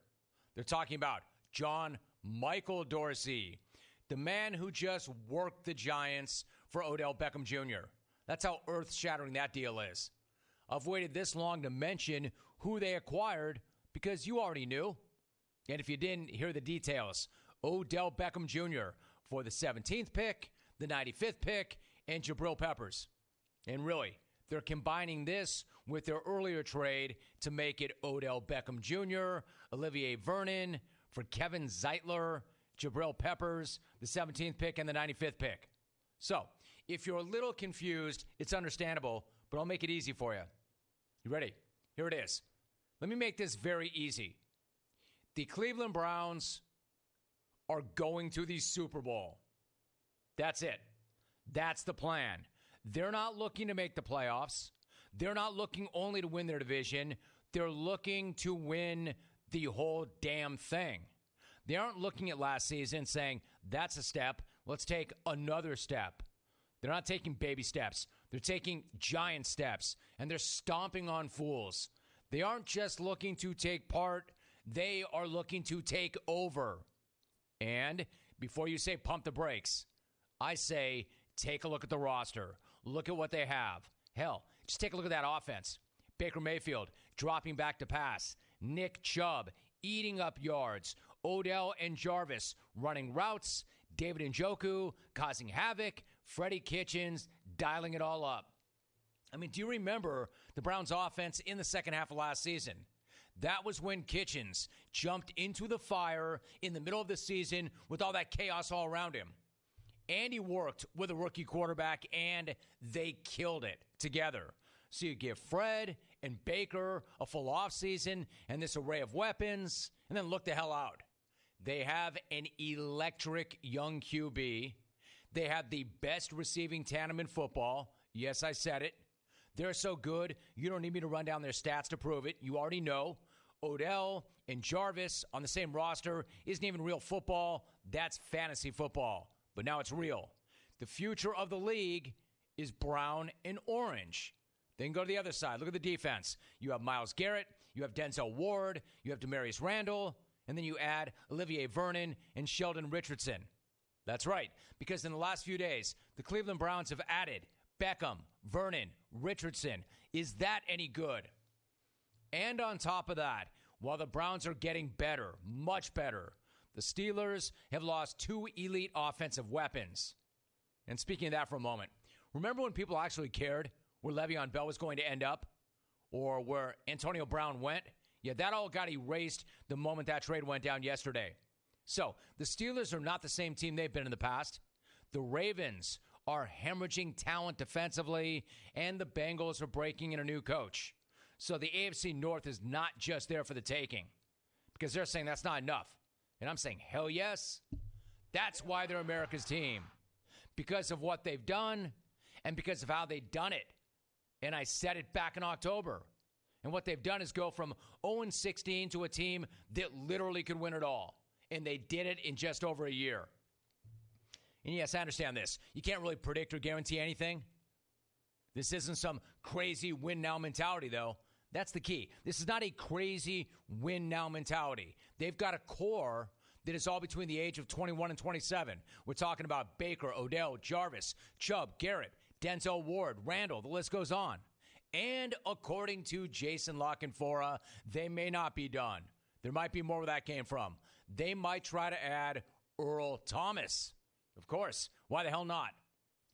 They're talking about John Michael Dorsey, the man who just worked the Giants for Odell Beckham Jr. That's how earth-shattering that deal is. I've waited this long to mention who they acquired because you already knew. And if you didn't hear the details, Odell Beckham Jr. for the 17th pick, the 95th pick, and Jabril Peppers. And really, they're combining this with their earlier trade to make it Odell Beckham Jr., Olivier Vernon, for Kevin Zeitler, Jabril Peppers, the 17th pick, and the 95th pick. So, if you're a little confused, it's understandable, but I'll make it easy for you. You ready? Here it is. Let me make this very easy. The Cleveland Browns are going to the Super Bowl. That's it. That's the plan. They're not looking to make the playoffs. They're not looking only to win their division. They're looking to win the whole damn thing. They aren't looking at last season saying, that's a step. Let's take another step. They're not taking baby steps. They're taking giant steps, and they're stomping on fools. They aren't just looking to take part. They are looking to take over. And before you say pump the brakes, I say take a look at the roster. Look at what they have. Hell, just take a look at that offense. Baker Mayfield dropping back to pass. Nick Chubb eating up yards. Odell and Jarvis running routes. David Njoku causing havoc. Freddie Kitchens dialing it all up. I mean, do you remember the Browns' offense in the second half of last season? That was when Kitchens jumped into the fire in the middle of the season with all that chaos all around him. And he worked with a rookie quarterback, and they killed it together. So you give Fred and Baker a full offseason and this array of weapons, and then look the hell out. They have an electric young QB. They have the best receiving tandem in football. Yes, I said it. They're so good, you don't need me to run down their stats to prove it. You already know. Odell and Jarvis on the same roster isn't even real football. That's fantasy football. But now it's real. The future of the league is brown and orange. Then go to the other side. Look at the defense. You have Myles Garrett. You have Denzel Ward. You have Demarius Randall. And then you add Olivier Vernon and Sheldon Richardson. That's right, because in the last few days, the Cleveland Browns have added Beckham, Vernon, Richardson. Is that any good? And on top of that, while the Browns are getting better, much better, the Steelers have lost two elite offensive weapons. And speaking of that for a moment, remember when people actually cared where Le'Veon Bell was going to end up or where Antonio Brown went? Yeah, that all got erased the moment that trade went down yesterday. So the Steelers are not the same team they've been in the past. The Ravens are hemorrhaging talent defensively, and the Bengals are breaking in a new coach. So the AFC North is not just there for the taking because they're saying that's not enough. And I'm saying, hell yes. That's why they're America's team. Because of what they've done and because of how they've done it. And I said it back in October. And what they've done is go from 0-16 to a team that literally could win it all. And they did it in just over a year. And yes, I understand this. You can't really predict or guarantee anything. This isn't some crazy win-now mentality, though. That's the key. This is not a crazy win-now mentality. They've got a core that is all between the age of 21 and 27. We're talking about Baker, Odell, Jarvis, Chubb, Garrett, Denzel Ward, Randall. The list goes on. And according to Jason Lockenfora, they may not be done. There might be more where that came from. They might try to add Earl Thomas. Of course. Why the hell not?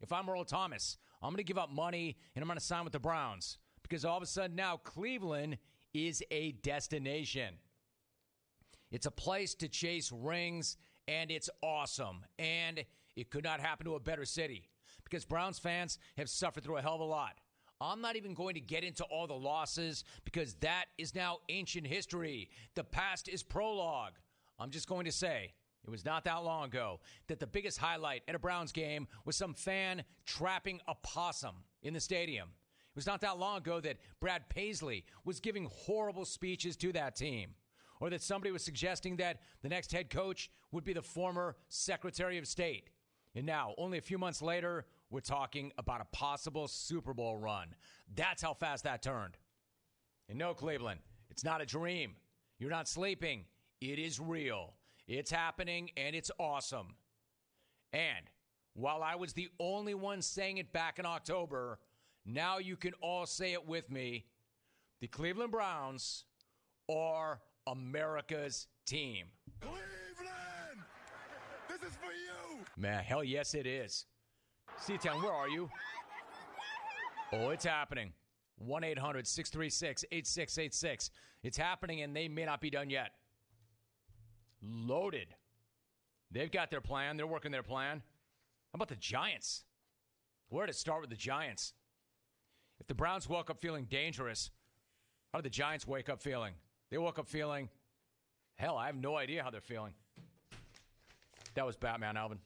If I'm Earl Thomas, I'm going to give up money and I'm going to sign with the Browns because all of a sudden now Cleveland is a destination. It's a place to chase rings, and it's awesome. And it could not happen to a better city because Browns fans have suffered through a hell of a lot. I'm not even going to get into all the losses because that is now ancient history. The past is prologue. I'm just going to say it was not that long ago that the biggest highlight at a Browns game was some fan trapping a possum in the stadium. It was not that long ago that Brad Paisley was giving horrible speeches to that team, or that somebody was suggesting that the next head coach would be the former Secretary of State. And now, only a few months later, we're talking about a possible Super Bowl run. That's how fast that turned. And no, Cleveland, it's not a dream. You're not sleeping. It is real. It's happening, and it's awesome. And while I was the only one saying it back in October, now you can all say it with me. The Cleveland Browns are America's team. Cleveland! This is for you! Man, hell yes it is. C-Town, where are you? Oh, it's happening. 1-800-636-8686. It's happening, and they may not be done yet. Loaded. They've got their plan. They're working their plan. How about the Giants? Where to start with the Giants? If the Browns woke up feeling dangerous, how did the Giants wake up feeling? They woke up feeling, Hell, I have no idea how they're feeling. That was Batman, Alvin.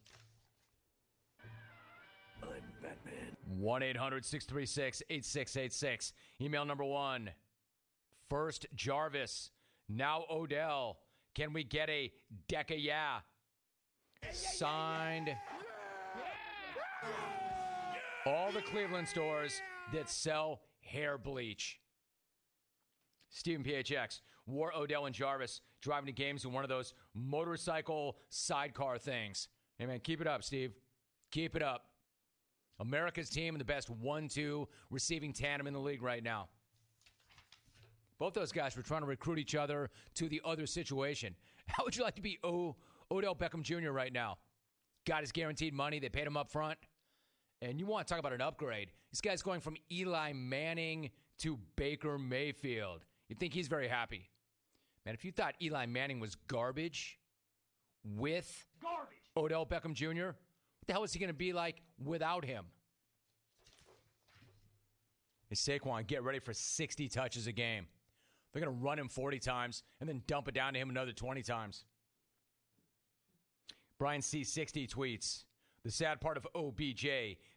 I'm Batman. 1-800-636-8686. Email number 1. First Jarvis, now Odell. Can we get a Decca yeah? Signed. All the Cleveland stores that sell hair bleach. Stephen PHX wore Odell and Jarvis driving to games in one of those motorcycle sidecar things. Hey, man, keep it up, Steve. Keep it up. America's team and the best 1-2 receiving tandem in the league right now. Both those guys were trying to recruit each other to the other situation. How would you like to be Odell Beckham Jr. right now? Got his guaranteed money. They paid him up front. And you want to talk about an upgrade. This guy's going from Eli Manning to Baker Mayfield. You'd think he's very happy. Man, if you thought Eli Manning was garbage with Odell Beckham Jr., what the hell is he going to be like without him? Hey, Saquon, get ready for 60 touches a game. They're going to run him 40 times and then dump it down to him another 20 times. Brian C60 tweets, the sad part of OBJ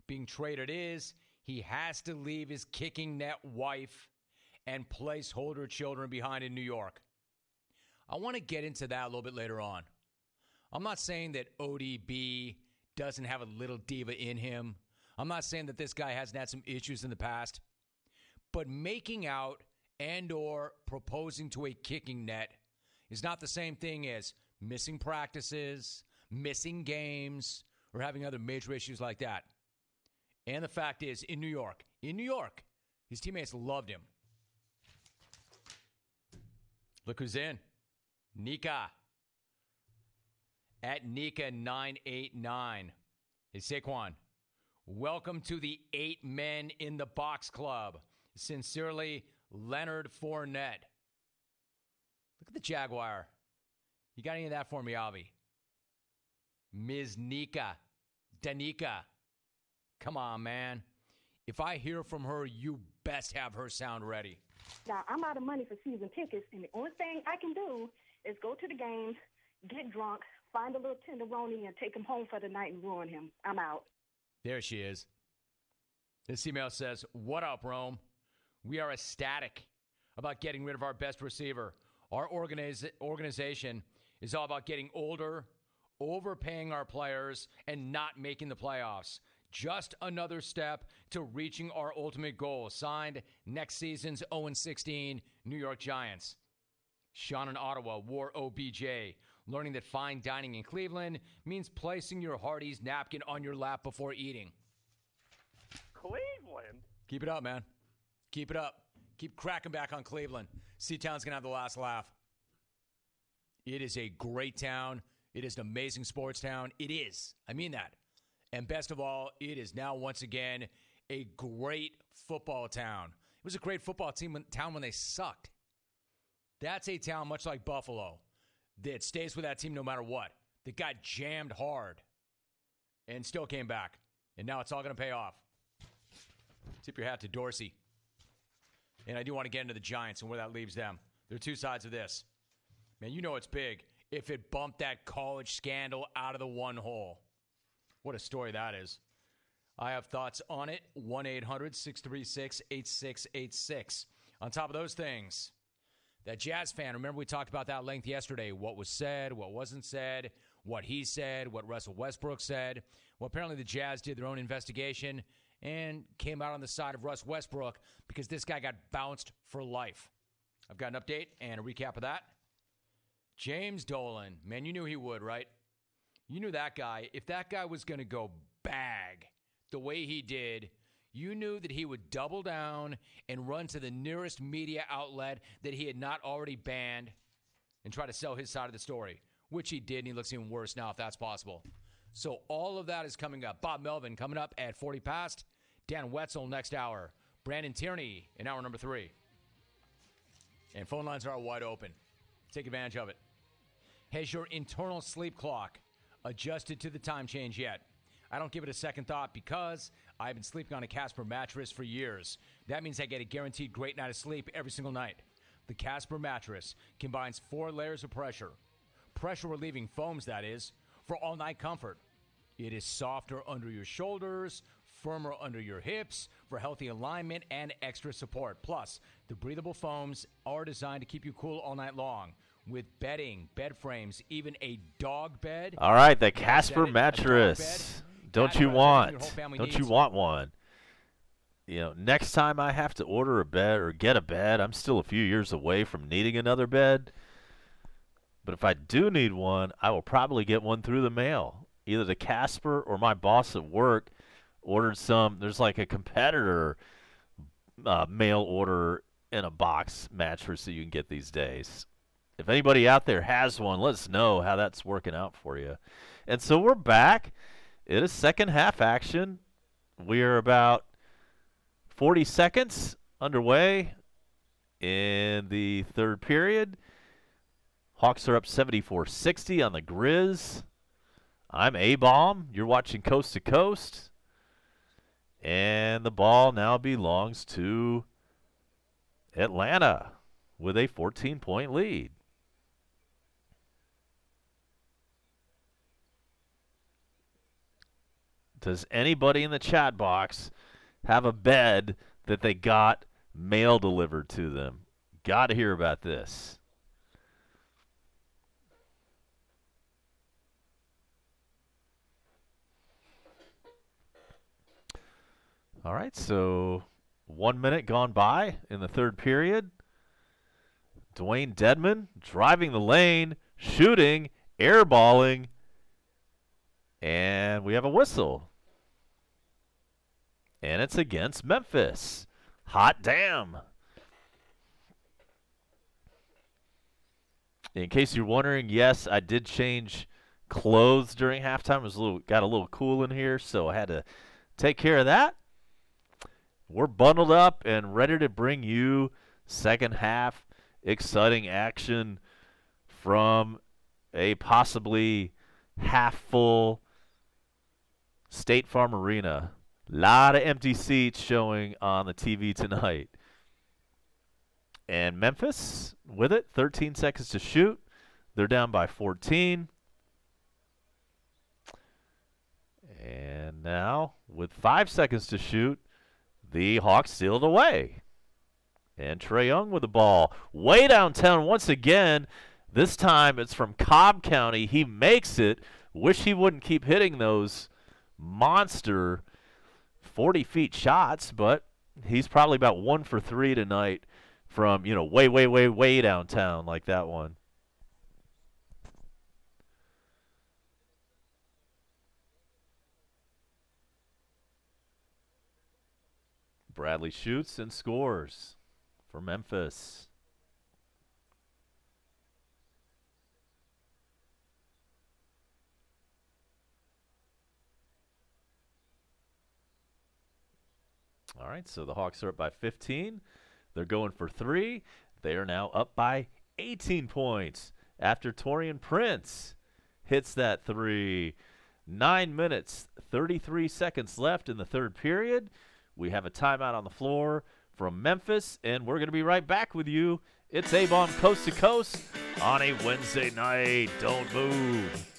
being traded is he has to leave his kicking net wife and placeholder children behind in New York. I want to get into that a little bit later on. I'm not saying that ODB doesn't have a little diva in him. I'm not saying that this guy hasn't had some issues in the past. But making out and or proposing to a kicking net is not the same thing as missing practices, missing games, or having other major issues like that. And the fact is, in New York, his teammates loved him. Look who's in. Nika. At Nika989. Hey, Saquon, welcome to the 8 men in the box club. Sincerely, Leonard Fournette. Look at the Jaguar. You got any of that for me, Avi? Ms. Nika. Danica. Come on, man. If I hear from her, you best have her sound ready. Now, I'm out of money for season tickets, and the only thing I can do is go to the games, get drunk, find a little tenderoni, and take him home for the night and ruin him. I'm out. There she is. This email says, what up, Rome? We are ecstatic about getting rid of our best receiver. Our organization is all about getting older, overpaying our players, and not making the playoffs. Just another step to reaching our ultimate goal. Signed, next season's 0-16 New York Giants. Sean in Ottawa wore OBJ, learning that fine dining in Cleveland means placing your Hardee's napkin on your lap before eating. Cleveland? Keep it up, man. Keep it up. Keep cracking back on Cleveland. C-Town's going to have the last laugh. It is a great town. It is an amazing sports town. It is. I mean that. And best of all, it is now once again a great football town. It was a great football town when they sucked. That's a town much like Buffalo that stays with that team no matter what. That got jammed hard and still came back. And now it's all going to pay off. Tip your hat to Dorsey. And I do want to get into the Giants and where that leaves them. There are two sides of this. Man, you know it's big if it bumped that college scandal out of the one hole. What a story that is. I have thoughts on it. 1-800-636-8686. On top of those things, that Jazz fan, remember we talked about that at length yesterday. What was said, what wasn't said, what he said, what Russell Westbrook said. Well, apparently the Jazz did their own investigation and came out on the side of Russ Westbrook because this guy got bounced for life. I've got an update and a recap of that. James Dolan, man, you knew he would, right? You knew that guy. If that guy was going to go bag the way he did, you knew that he would double down and run to the nearest media outlet that he had not already banned and try to sell his side of the story, which he did, and he looks even worse now if that's possible. So all of that is coming up. Bob Melvin coming up at 40 past. Dan Wetzel next hour. Brandon Tierney in hour number 3. And phone lines are wide open. Take advantage of it. Has your internal sleep clock adjusted to the time change yet? I don't give it a second thought because I've been sleeping on a Casper mattress for years. That means I get a guaranteed great night of sleep every single night. The Casper mattress combines 4 layers of pressure. Pressure-relieving foams, that is, for all-night comfort. It is softer under your shoulders, firmer under your hips for healthy alignment and extra support. Plus, the breathable foams are designed to keep you cool all night long. With bedding, bed frames, even a dog bed. All right, the Casper mattress. Don't you want one? You know, next time I have to order a bed or get a bed, I'm still a few years away from needing another bed. But if I do need one, I will probably get one through the mail. Either the Casper or my boss at work ordered some. There's like a competitor mail order in a box mattress that you can get these days. If anybody out there has one, let us know how that's working out for you. And so we're back. It is second half action. We are about 40 seconds underway in the third period. Hawks are up 74-60 on the Grizz. I'm A-Bomb. You're watching Coast to Coast. And the ball now belongs to Atlanta with a 14-point lead. Does anybody in the chat box have a bed that they got mail delivered to them? Got to hear about this. All right, so 1 minute gone by in the third period. Dwayne Dedman driving the lane, shooting, airballing, and we have a whistle. And it's against Memphis. Hot damn. In case you're wondering, yes, I did change clothes during halftime. It was got a little cool in here, so I had to take care of that. We're bundled up and ready to bring you second half exciting action from a possibly half full State Farm Arena. A lot of empty seats showing on the TV tonight. And Memphis with it, 13 seconds to shoot. They're down by 14. And now, with 5 seconds to shoot, the Hawks steal it away. And Trae Young with the ball. Way downtown once again. This time it's from Cobb County. He makes it. Wish he wouldn't keep hitting those monster 40-feet shots, but he's probably about 1 for 3 tonight from, you know, way downtown like that one. Bradley shoots and scores for Memphis. All right, so the Hawks are up by 15. They're going for 3. They are now up by 18 points after Torian Prince hits that 3. 9 minutes, 33 seconds left in the third period. We have a timeout on the floor from Memphis, and we're going to be right back with you. It's A-Bomb Coast to Coast on a Wednesday night. Don't move.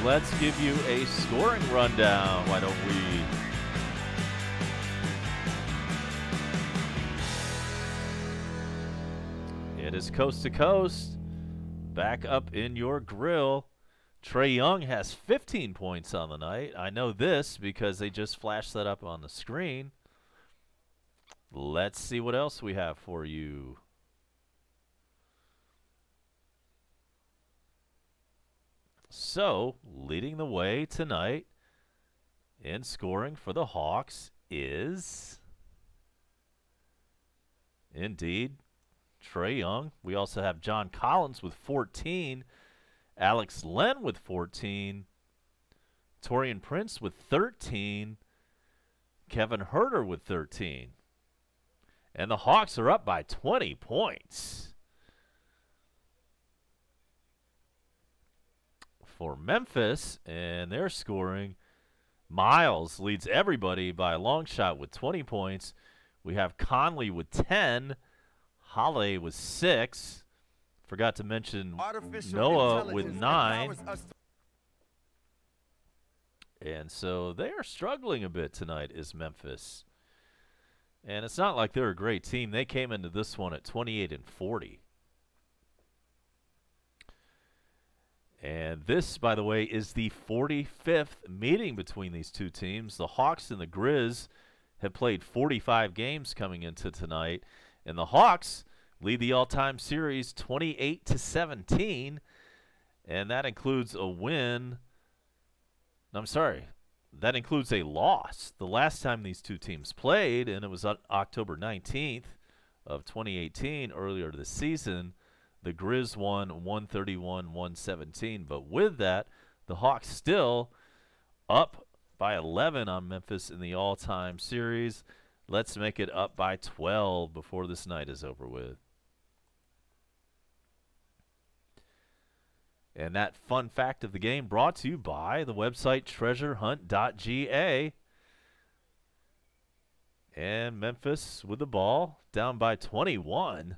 let's give you a scoring rundown. Why don't we? It is coast to coast. Back up in your grill. Trae Young has 15 points on the night. I know this because they just flashed that up on the screen. Let's see what else we have for you. So, leading the way tonight in scoring for the Hawks is indeed Trae Young. We also have John Collins with 14, Alex Len with 14, Taurean Prince with 13, Kevin Huerter with 13. And the Hawks are up by 20 points. For Memphis, and they're scoring, Miles leads everybody by a long shot with 20 points. We have Conley with 10, Holiday with 6. Forgot to mention Noah with 9. And so they are struggling a bit tonight, is Memphis. And it's not like they're a great team. They came into this one at 28-40. And this, by the way, is the 45th meeting between these two teams. The Hawks and the Grizz have played 45 games coming into tonight. And the Hawks lead the all-time series 28-17. And that includes a win. I'm sorry. That includes a loss. The last time these two teams played, and it was on October 19th of 2018, earlier this season, the Grizz won 131-117. But with that, the Hawks still up by 11 on Memphis in the all-time series. Let's make it up by 12 before this night is over with. And that fun fact of the game brought to you by the website treasurehunt.ga. And Memphis with the ball, down by 21.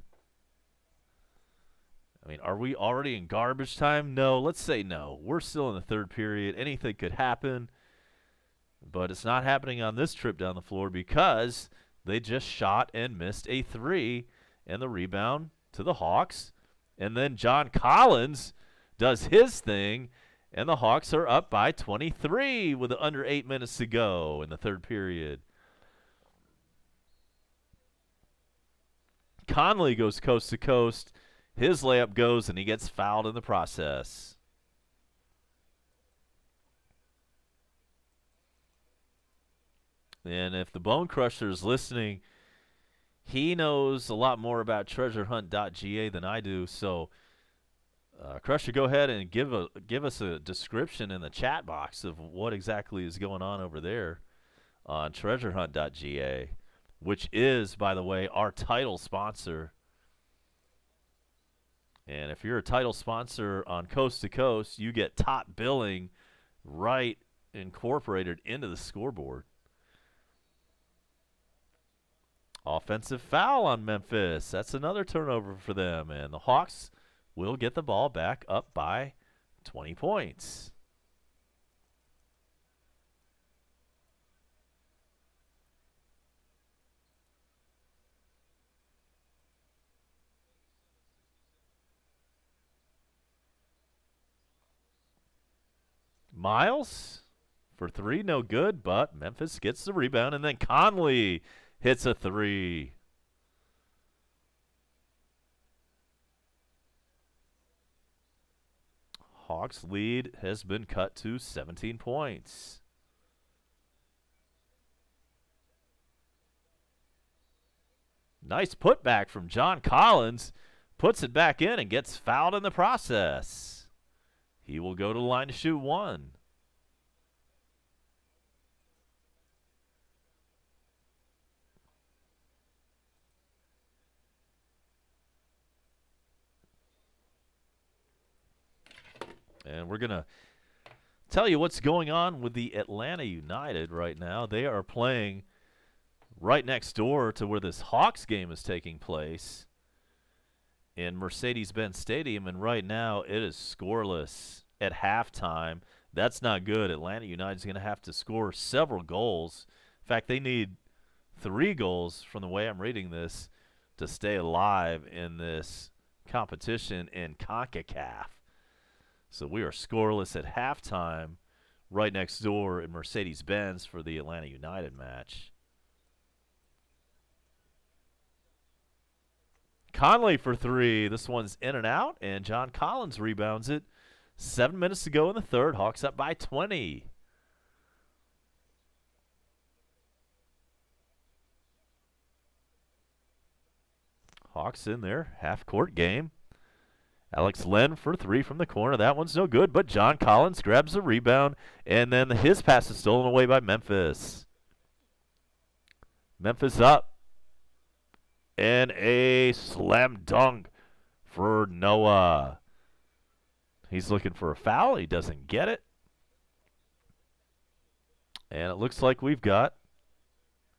I mean, are we already in garbage time? No, let's say no. We're still in the third period. Anything could happen. But it's not happening on this trip down the floor because they just shot and missed a 3. And the rebound to the Hawks. And then John Collins does his thing, and the Hawks are up by 23 with under 8 minutes to go in the third period. Conley goes coast to coast. His layup goes, and he gets fouled in the process. And if the Bone Crusher is listening, he knows a lot more about treasurehunt.ga than I do, so Crusher, go ahead and give us a description in the chat box of what exactly is going on over there on treasurehunt.ga, which is, by the way, our title sponsor. And if you're a title sponsor on Coast to Coast, you get top billing right incorporated into the scoreboard. Offensive foul on Memphis. That's another turnover for them. And the Hawks will get the ball back up by 20 points. Miles for 3, no good, but Memphis gets the rebound, and then Conley hits a 3. Hawks' lead has been cut to 17 points. Nice putback from John Collins. Puts it back in and gets fouled in the process. He will go to the line to shoot 1. And we're going to tell you what's going on with the Atlanta United right now. They are playing right next door to where this Hawks game is taking place in Mercedes-Benz Stadium, and right now it is scoreless at halftime. That's not good. Atlanta United's going to have to score several goals. In fact, they need 3 goals from the way I'm reading this to stay alive in this competition in CONCACAF. So we are scoreless at halftime right next door in Mercedes-Benz for the Atlanta United match. Conley for 3. This one's in and out, and John Collins rebounds it. 7 minutes to go in the third. Hawks up by 20. Hawks in there. Half-court game. Alex Len for 3 from the corner. That one's no good, but John Collins grabs the rebound, and then his pass is stolen away by Memphis. Memphis up. And a slam dunk for Noah. He's looking for a foul. He doesn't get it. And it looks like we've got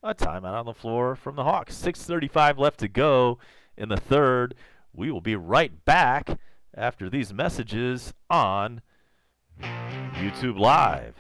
a timeout on the floor from the Hawks. 6:35 left to go in the third. We will be right back after these messages on YouTube Live.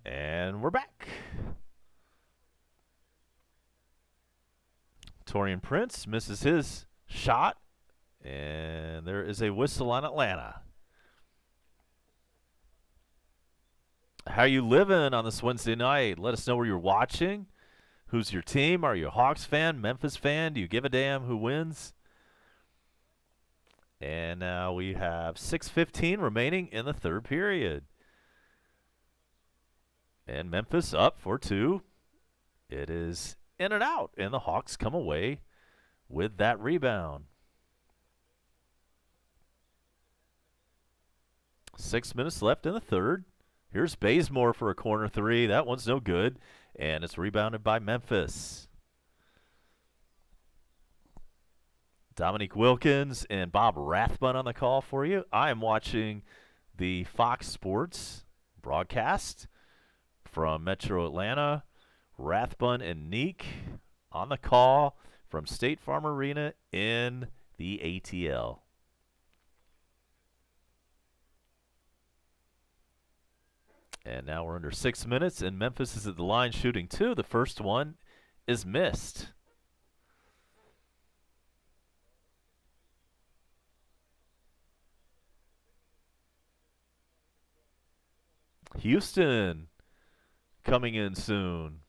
And we're back. Taurean Prince misses his shot, and there is a whistle on Atlanta. How you living on this Wednesday night? Let us know where you're watching. Who's your team? Are you a Hawks fan, Memphis fan? Do you give a damn who wins? And now we have 6:15 remaining in the third period. And Memphis up for 2. It is in and out, and the Hawks come away with that rebound. 6 minutes left in the third. Here's Bazemore for a corner 3. That one's no good, and it's rebounded by Memphis. Dominique Wilkins and Bob Rathbun on the call for you. I am watching the Fox Sports broadcast from Metro Atlanta, Rathbun and Neek on the call from State Farm Arena in the ATL. And now we're under 6 minutes, and Memphis is at the line shooting 2. The first one is missed. Houston coming in soon.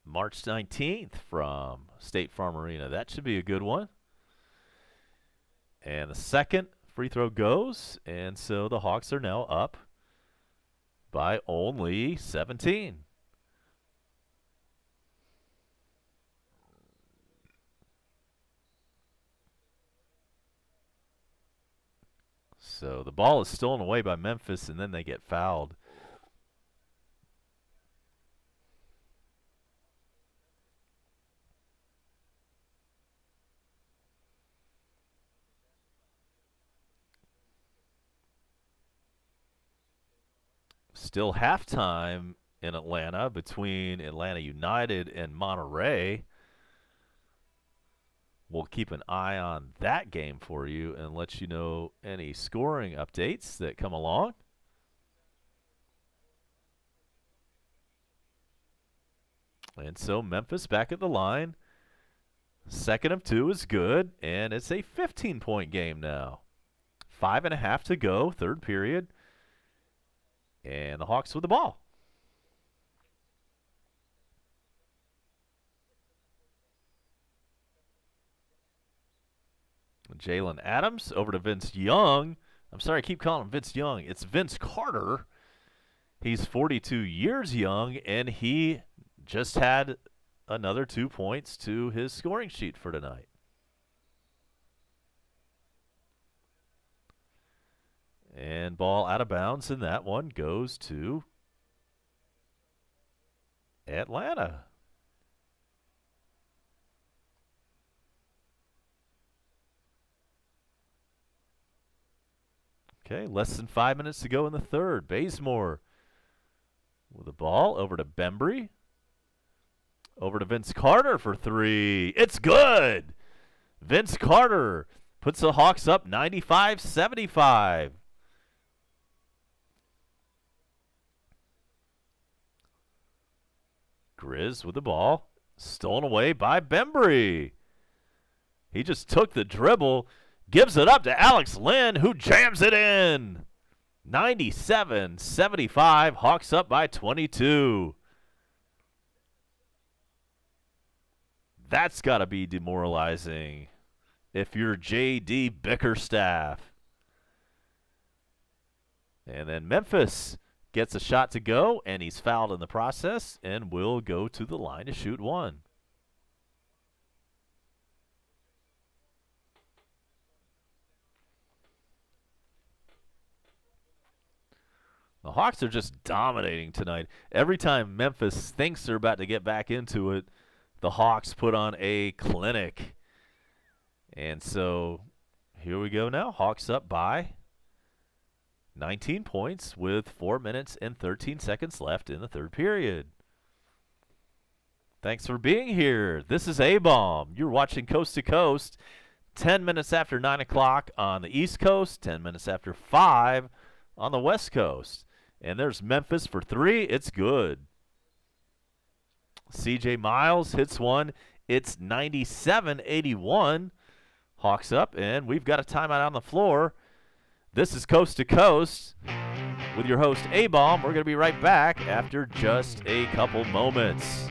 March 19th from State Farm Arena. That should be a good one. And the second free throw goes, and so the Hawks are now up by only 17. So the ball is stolen away by Memphis, and then they get fouled. Still halftime in Atlanta between Atlanta United and Monterey. We'll keep an eye on that game for you and let you know any scoring updates that come along. And so Memphis back at the line. Second of 2 is good, and it's a 15-point game now. 5.5 to go, third period. And the Hawks with the ball. Jalen Adams over to Vince Young. I'm sorry, I keep calling him Vince Young. It's Vince Carter. He's 42 years young, and he just had another 2 points to his scoring sheet for tonight. And ball out of bounds, and that one goes to Atlanta. Okay, less than 5 minutes to go in the third. Bazemore with the ball over to Bembry. Over to Vince Carter for 3. It's good! Vince Carter puts the Hawks up 95-75. Grizz with the ball. Stolen away by Bembry. He just took the dribble. Gives it up to Alex Lynn, who jams it in. 97-75. Hawks up by 22. That's got to be demoralizing if you're J.D. Bickerstaff. And then Memphis gets a shot to go, and he's fouled in the process and will go to the line to shoot 1. The Hawks are just dominating tonight. Every time Memphis thinks they're about to get back into it, the Hawks put on a clinic. And so here we go now. Hawks up by 19 points with 4 minutes and 13 seconds left in the third period. Thanks for being here. This is A-Bomb. You're watching Coast to Coast. 10 minutes after 9 o'clock on the East Coast, 10 minutes after 5 on the West Coast. And there's Memphis for 3. It's good. C.J. Miles hits one. It's 97-81. Hawks up, and we've got a timeout on the floor. This is Coast to Coast with your host, A-Bomb. We're going to be right back after just a couple moments.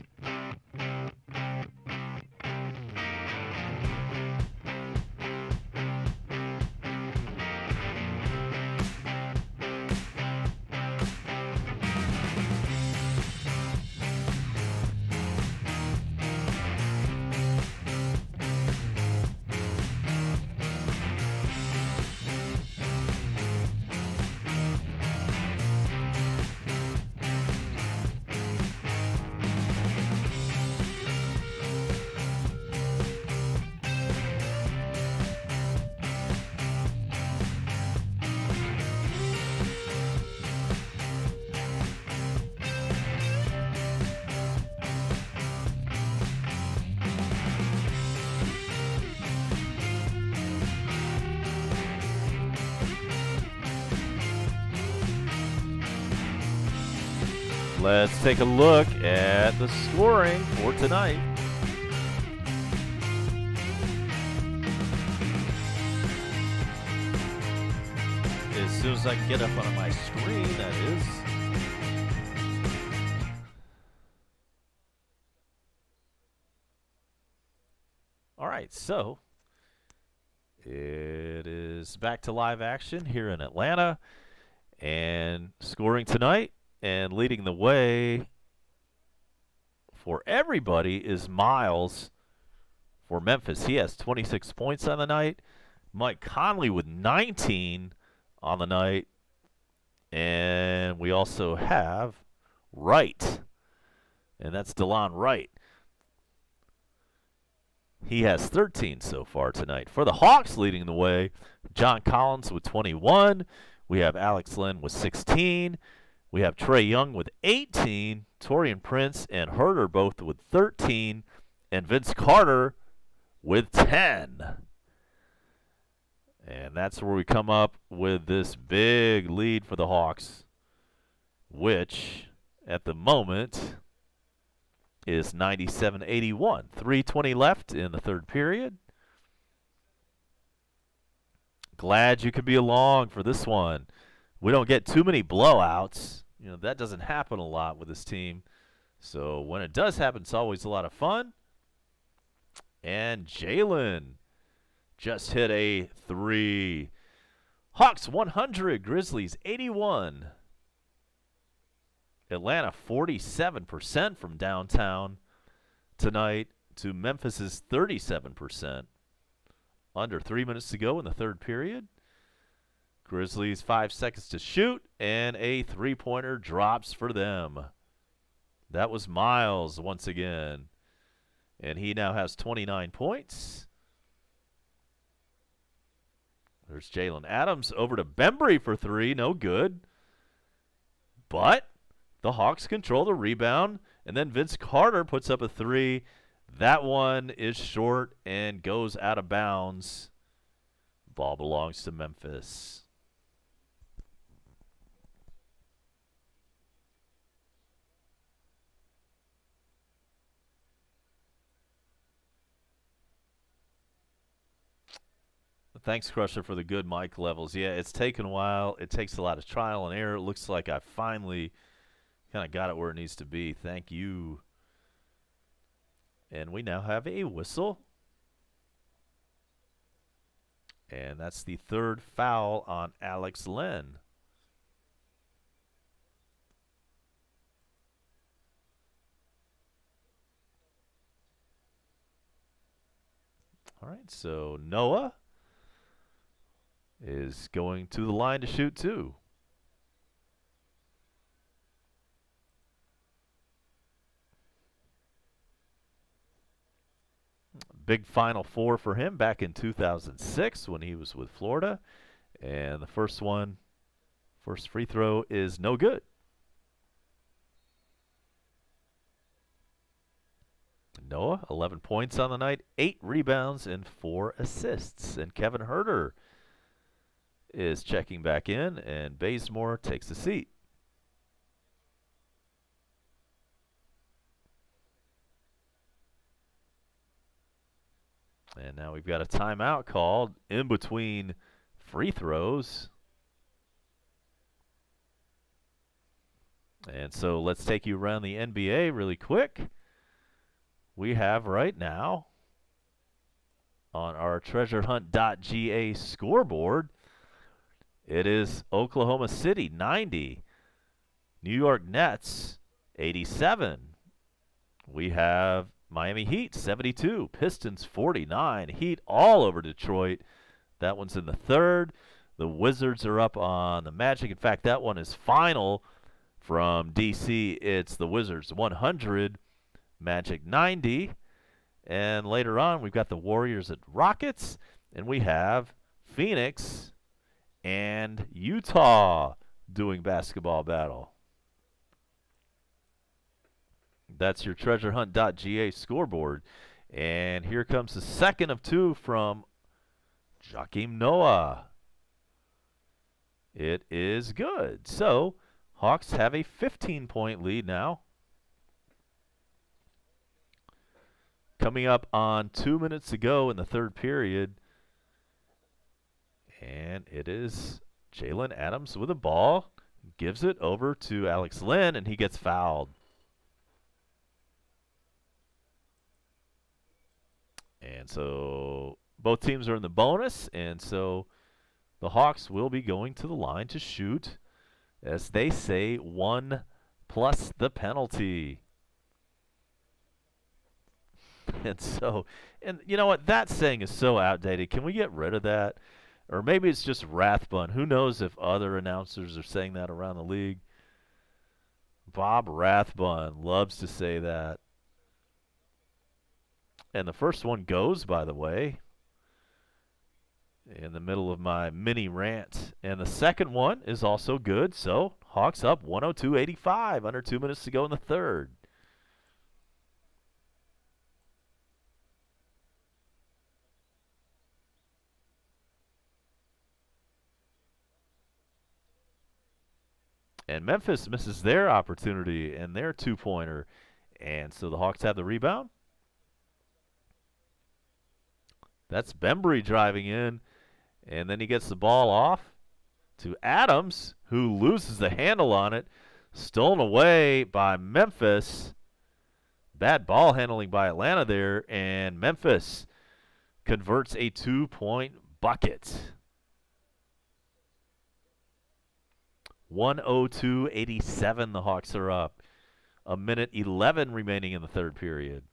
Let's take a look at the scoring for tonight. As soon as I can get up on my screen, that is. All right, so it is back to live action here in Atlanta. And scoring tonight and leading the way for everybody is Miles for Memphis. He has 26 points on the night. Mike Conley with 19 on the night. And we also have Wright. And that's DeLon Wright. He has 13 so far tonight. For the Hawks leading the way, John Collins with 21. We have Alex Len with 16. We have Trey Young with 18. Taurean Prince and Herter both with 13. And Vince Carter with 10. And that's where we come up with this big lead for the Hawks, which at the moment is 97-81. 3:20 left in the third period. Glad you could be along for this one. We don't get too many blowouts. You know, that doesn't happen a lot with this team. So when it does happen, it's always a lot of fun. And Jalen just hit a 3. Hawks 100, Grizzlies 81. Atlanta 47% from downtown tonight to Memphis's 37%. Under 3 minutes to go in the third period. Grizzlies 5 seconds to shoot, and a three-pointer drops for them. That was Miles once again. And he now has 29 points. There's Jalen Adams over to Bembry for 3. No good. But the Hawks control the rebound, and then Vince Carter puts up a 3. That one is short and goes out of bounds. Ball belongs to Memphis. Thanks, Crusher, for the good mic levels. Yeah, it's taken a while. It takes a lot of trial and error. It looks like I finally kind of got it where it needs to be. Thank you. And we now have a whistle. And that's the third foul on Alex Len. All right, so Noah is going to the line to shoot 2. Big Final Four for him back in 2006 when he was with Florida. And the first free throw is no good. Noah, 11 points on the night, 8 rebounds, and 4 assists. And Kevin Herter is checking back in, and Bazemore takes a seat. And now we've got a timeout called in between free throws. And so let's take you around the NBA really quick. We have right now on our treasurehunt.ga scoreboard, it is Oklahoma City 90, New York Nets 87. We have Miami Heat 72, Pistons 49, Heat all over Detroit. That one's in the third. The Wizards are up on the Magic. In fact, that one is final from DC. It's the Wizards 100, Magic 90. And later on, we've got the Warriors at Rockets, and we have Phoenix and Utah doing basketball battle. That's your treasurehunt.ga scoreboard. And here comes the second of 2 from Joakim Noah. It is good. So Hawks have a 15-point lead now. Coming up on 2 minutes to go in the third period. And it is Jalen Adams with the ball. Gives it over to Alex Lynn, and he gets fouled. And so both teams are in the bonus, and so the Hawks will be going to the line to shoot, as they say, 1 plus the penalty. And so, and you know what? That saying is so outdated. Can we get rid of that? Or maybe it's just Rathbun. Who knows if other announcers are saying that around the league? Bob Rathbun loves to say that. And the first one goes, by the way, in the middle of my mini rant. And the second one is also good. So Hawks up 102-85, under 2 minutes to go in the third. And Memphis misses their opportunity and their two-pointer. And so the Hawks have the rebound. That's Bembry driving in. And then he gets the ball off to Adams, who loses the handle on it. Stolen away by Memphis. Bad ball handling by Atlanta there. And Memphis converts a 2-point bucket. 102-87, the Hawks are up. 1:11 remaining in the third period.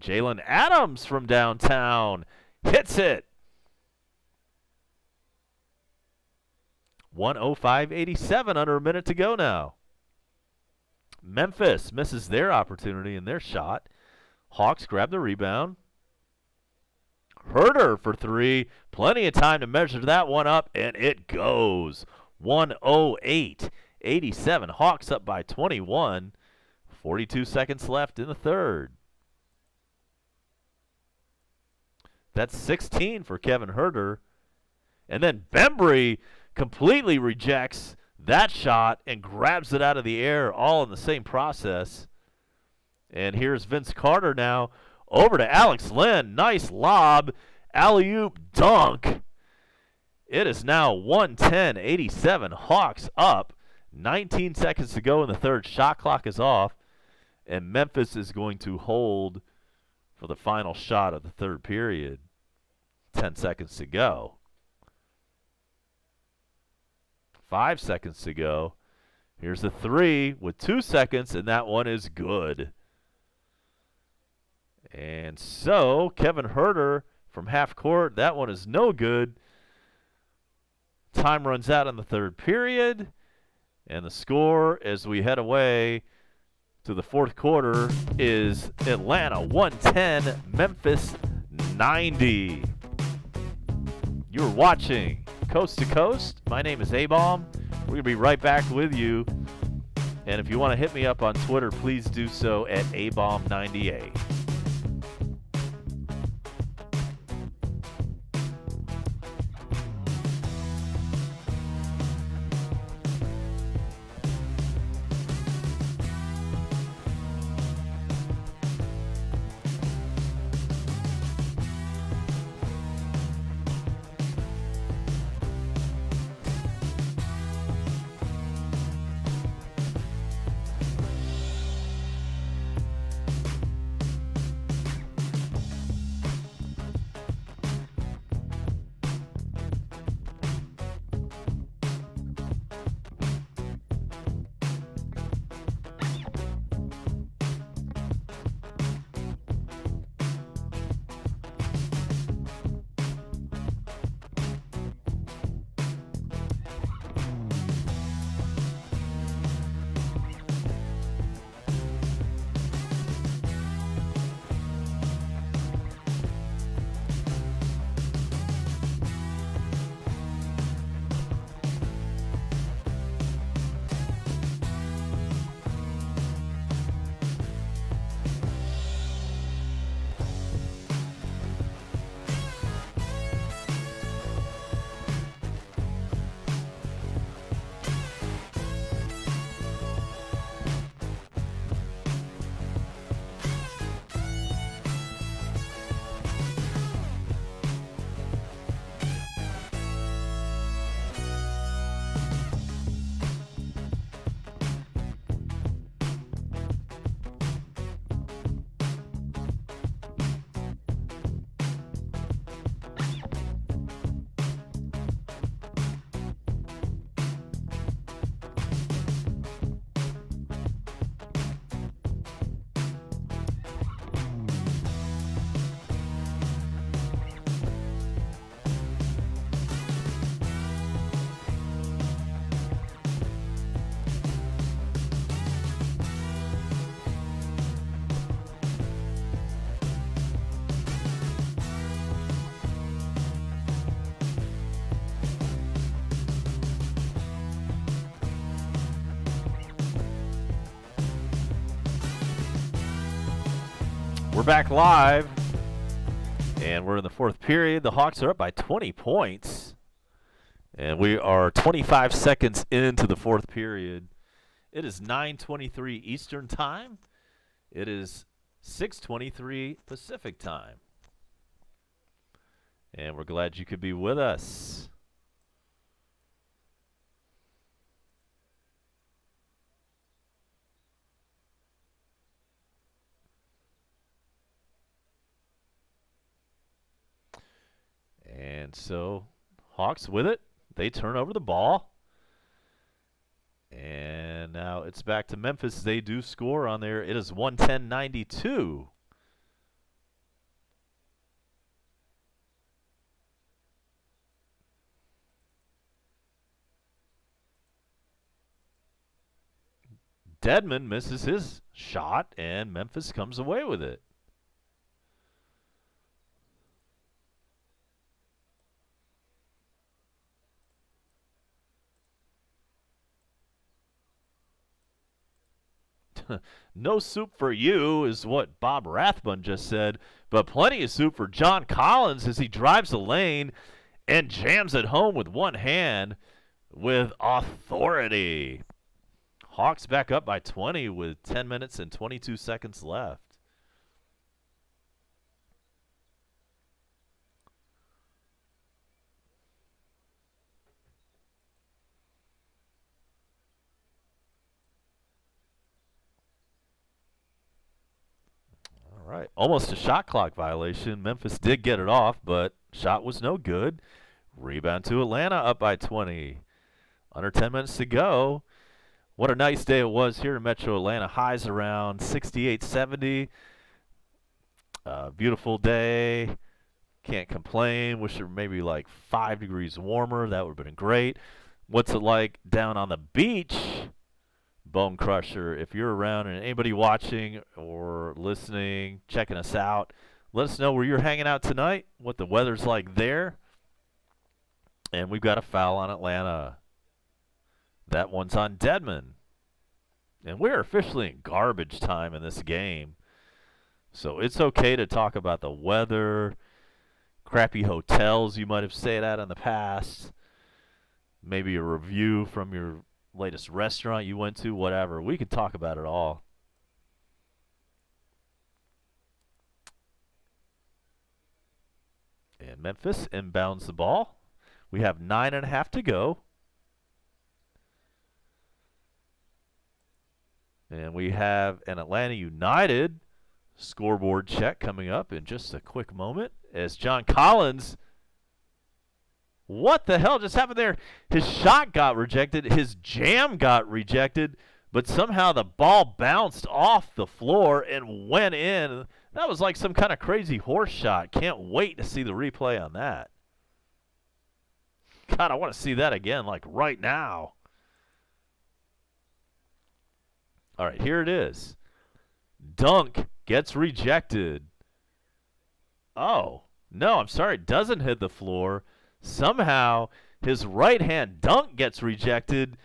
Jalen Adams from downtown hits it. 105-87, under a minute to go now. Memphis misses their opportunity in their shot. Hawks grab the rebound. Herder for three. Plenty of time to measure that one up, and it goes. 108-87. Hawks up by 21. 42 seconds left in the third. That's 16 for Kevin Herder. And then Bembry completely rejects that shot and grabs it out of the air, all in the same process. And here's Vince Carter now. Over to Alex Lynn. Nice lob. Alley-oop dunk. It is now 110-87. Hawks up. 19 seconds to go in the third. Shot clock is off. And Memphis is going to hold for the final shot of the third period. 10 seconds to go. 5 seconds to go. Here's a three with 2 seconds, and that one is good. And so, Kevin Herder from half court, that one is no good. Time runs out in the third period. And the score as we head away to the fourth quarter is Atlanta 110, Memphis 90. You're watching Coast to Coast. My name is A-Bomb. We're going to be right back with you. And if you want to hit me up on Twitter, please do so at ABomb98. We're back live, and we're in the fourth period. The Hawks are up by 20 points, and we are 25 seconds into the fourth period. It is 9:23 Eastern Time. It is 6:23 Pacific Time, and we're glad you could be with us. And so, Hawks with it. They turn over the ball. And now it's back to Memphis. They do score on there. It is 110-92. Dedmon misses his shot, and Memphis comes away with it. No soup for you is what Bob Rathbun just said, but plenty of soup for John Collins as he drives the lane and jams it home with one hand with authority. Hawks back up by 20 with 10 minutes and 22 seconds left. All right, almost a shot clock violation. Memphis did get it off, but shot was no good. Rebound to Atlanta, up by 20. Under 10 minutes to go. What a nice day it was here in Metro Atlanta. Highs around 68, 70. Beautiful day. Can't complain. Wish it were maybe like 5 degrees warmer. That would have been great. What's it like down on the beach? Bone Crusher. If you're around and anybody watching or listening, checking us out, let us know where you're hanging out tonight, what the weather's like there. And we've got a foul on Atlanta. That one's on Dedmon. And we're officially in garbage time in this game. So it's okay to talk about the weather, crappy hotels you might have stayed at in the past, maybe a review from your latest restaurant you went to, whatever. We could talk about it all. And Memphis inbounds the ball. We have 9.5 to go. And we have an Atlanta United scoreboard check coming up in just a quick moment as John Collins, what the hell just happened there? His shot got rejected. His jam got rejected. But somehow the ball bounced off the floor and went in. That was like some kind of crazy horse shot. Can't wait to see the replay on that. God, I want to see that again, like right now. All right, here it is. Dunk gets rejected. Oh, no, I'm sorry. It doesn't hit the floor. Somehow his right-hand dunk gets rejected,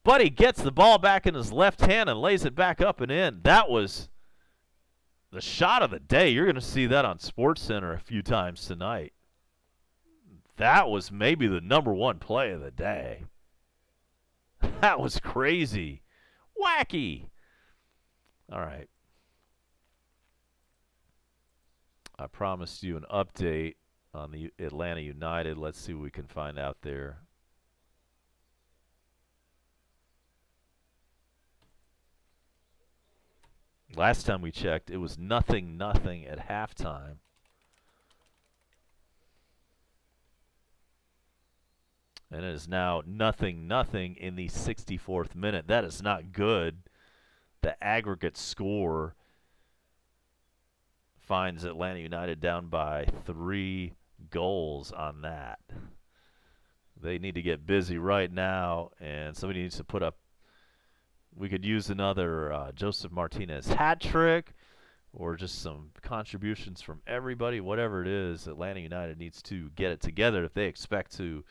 but he gets the ball back in his left hand and lays it back up and in. That was the shot of the day. You're going to see that on SportsCenter a few times tonight. That was maybe the #1 play of the day. That was crazy. Wacky. All right. I promised you an update on the Atlanta United. Let's see what we can find out there. Last time we checked, it was 0-0 at halftime. And it is now 0-0 in the 64th minute. That is not good. The aggregate score finds Atlanta United down by 3 goals on that. They need to get busy right now, and somebody needs to put up. We could use another Joseph Martinez hat trick or just some contributions from everybody, whatever it is. Atlanta United needs to get it together if they expect to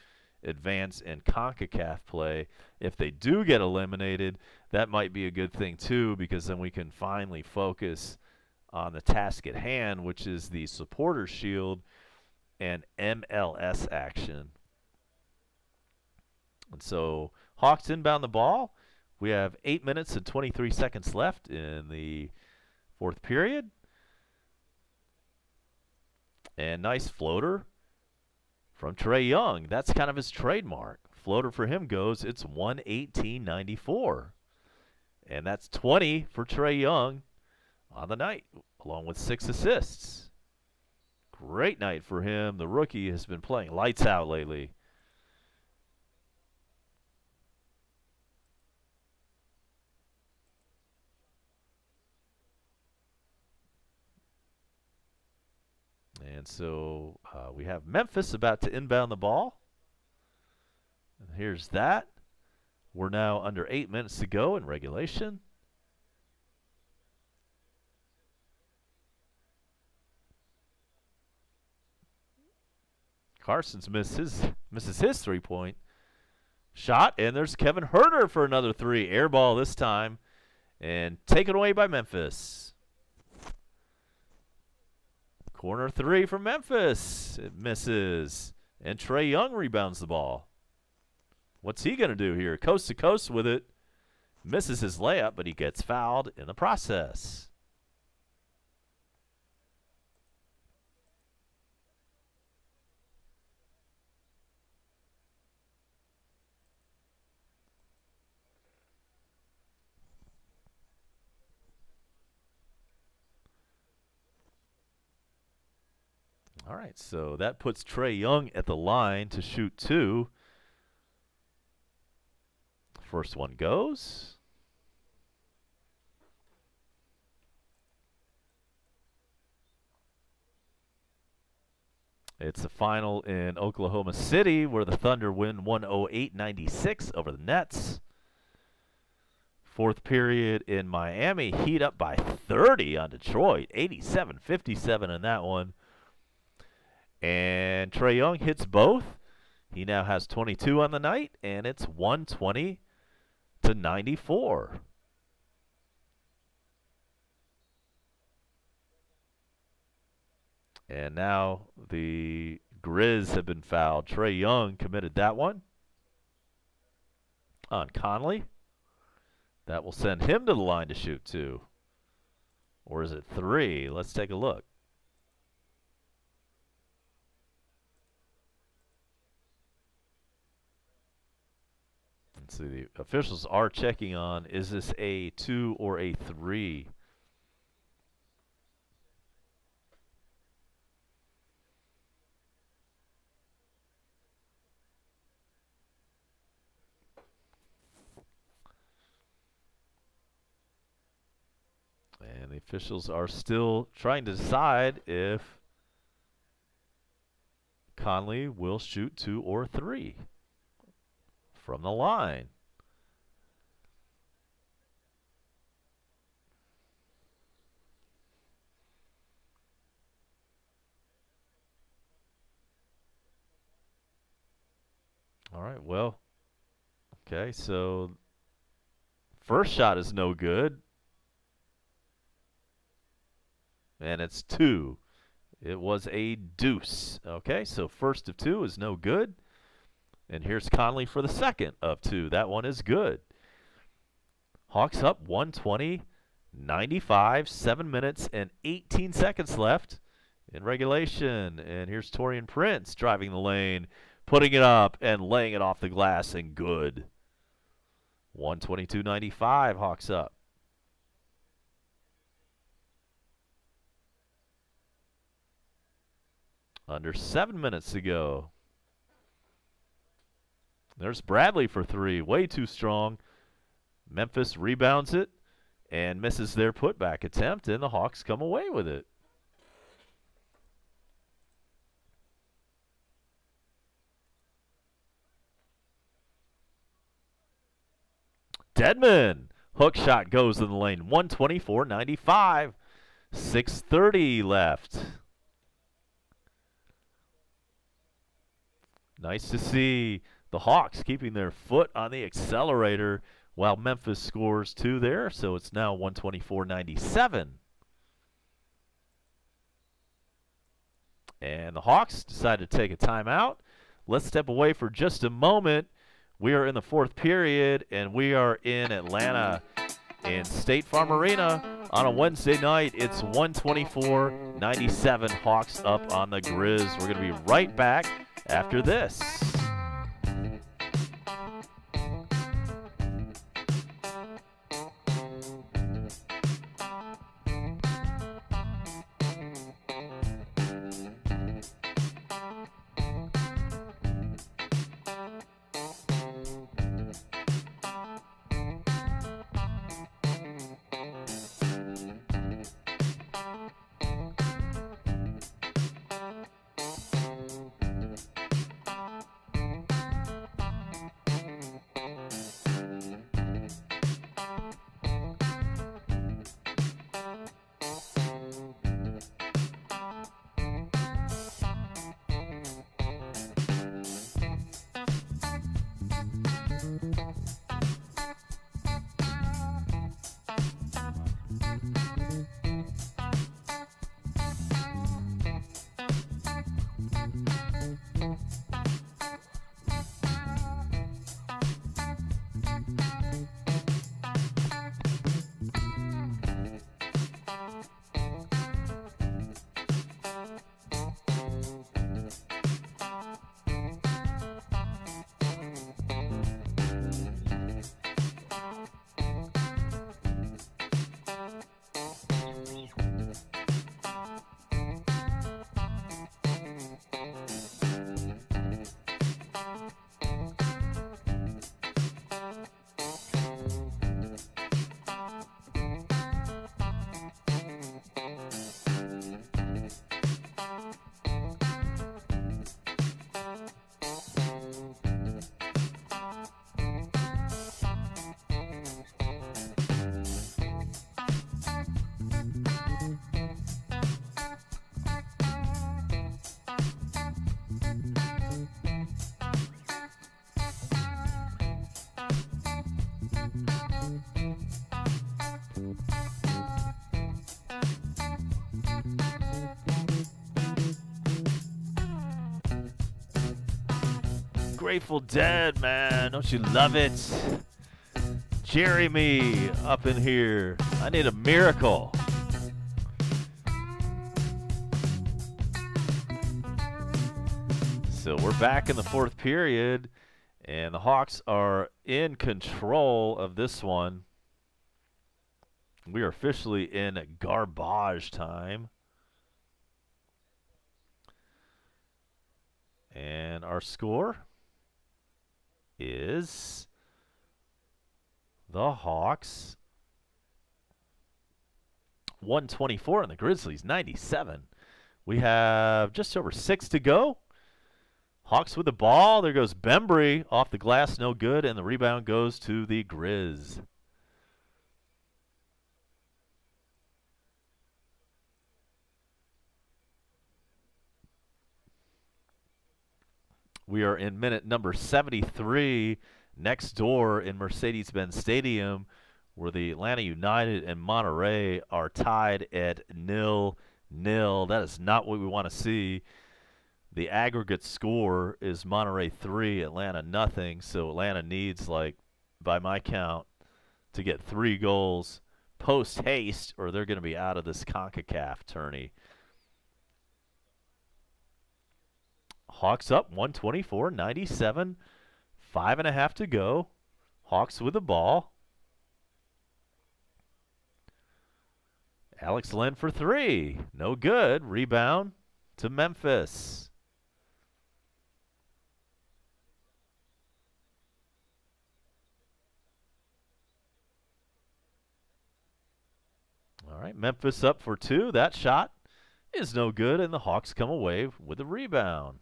advance in CONCACAF play. If they do get eliminated, that might be a good thing too, because then we can finally focus on the task at hand, which is the Supporter Shield and MLS action. And so Hawks inbound the ball. We have 8 minutes and 23 seconds left in the fourth period. And nice floater from Trae Young. That's kind of his trademark. Floater for him goes, it's 118.94. And that's 20 for Trae Young on the night, along with 6 assists. Great night for him. The rookie has been playing lights out lately. And so we have Memphis about to inbound the ball. And here's that. We're now under 8 minutes to go in regulation. Carson's misses his three-point shot, and there's Kevin Huerter for another three. Air ball this time, and taken away by Memphis. Corner three for Memphis. It misses, and Trae Young rebounds the ball. What's he going to do here? Coast to coast with it. Misses his layup, but he gets fouled in the process. All right, so that puts Trae Young at the line to shoot two. First one goes. It's the final in Oklahoma City where the Thunder win 108-96 over the Nets. Fourth period in Miami, Heat up by 30 on Detroit, 87-57 in that one. And Trae Young hits both. He now has 22 on the night, and it's 120-94. And now the Grizz have been fouled. Trae Young committed that one on Conley. That will send him to the line to shoot two. Or is it three? Let's take a look. Let's see, the officials are checking on, is this a 2 or a 3? And the officials are still trying to decide if Conley will shoot 2 or 3 from the line. All right, well, okay, so first shot is no good. And it's 2. It was a deuce. Okay, so first of 2 is no good. And here's Conley for the second of 2. That one is good. Hawks up 120-95, 7 minutes and 18 seconds left in regulation. And here's Taurean Prince driving the lane, putting it up and laying it off the glass, and good. 122-95, Hawks up. Under 7 minutes to go. There's Bradley for 3. Way too strong. Memphis rebounds it and misses their putback attempt, and the Hawks come away with it. Dedmon. Hook shot goes in the lane. 124-95. 6:30 left. Nice to see the Hawks keeping their foot on the accelerator while Memphis scores 2 there, so it's now 124-97. And the Hawks decided to take a timeout. Let's step away for just a moment. We are in the fourth period, and we are in Atlanta in State Farm Arena on a Wednesday night. It's 124-97, Hawks up on the Grizz. We're going to be right back after this. Grateful Dead, man. Don't you love it? Jeremy up in here. I need a miracle. So we're back in the fourth period, and the Hawks are in control of this one. We are officially in garbage time. And our score is the Hawks 124 and the Grizzlies 97. We have just over 6 to go. Hawks with the ball. There goes Bembry off the glass, no good, and the rebound goes to the Grizz. We are in minute number 73 next door in Mercedes-Benz Stadium, where the Atlanta United and Monterey are tied at 0-0. That is not what we want to see. The aggregate score is Monterey 3, Atlanta nothing. So Atlanta needs, like, by my count, to get 3 goals post-haste, or they're going to be out of this CONCACAF tourney. Hawks up 124-97. 5.5 to go. Hawks with the ball. Alex Len for 3. No good. Rebound to Memphis. All right, Memphis up for 2. That shot is no good, and the Hawks come away with a rebound.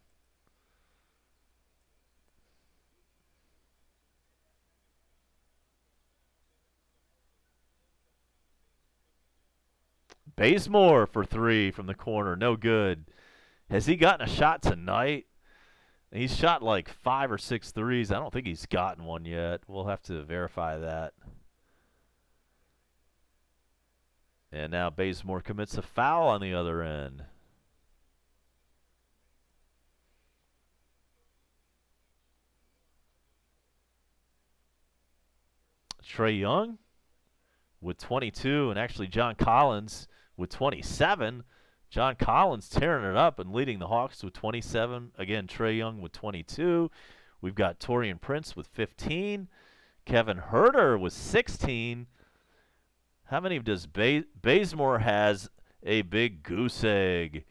Bazemore for 3 from the corner. No good. Has he gotten a shot tonight? He's shot like 5 or 6 threes. I don't think he's gotten one yet. We'll have to verify that. And now Bazemore commits a foul on the other end. Trey Young with 22, and actually John Collins with 27. John Collins tearing it up and leading the Hawks with 27. Again, Trey Young with 22. We've got Taurean Prince with 15. Kevin Huerter with 16. How many does Bazemore has a big goose egg?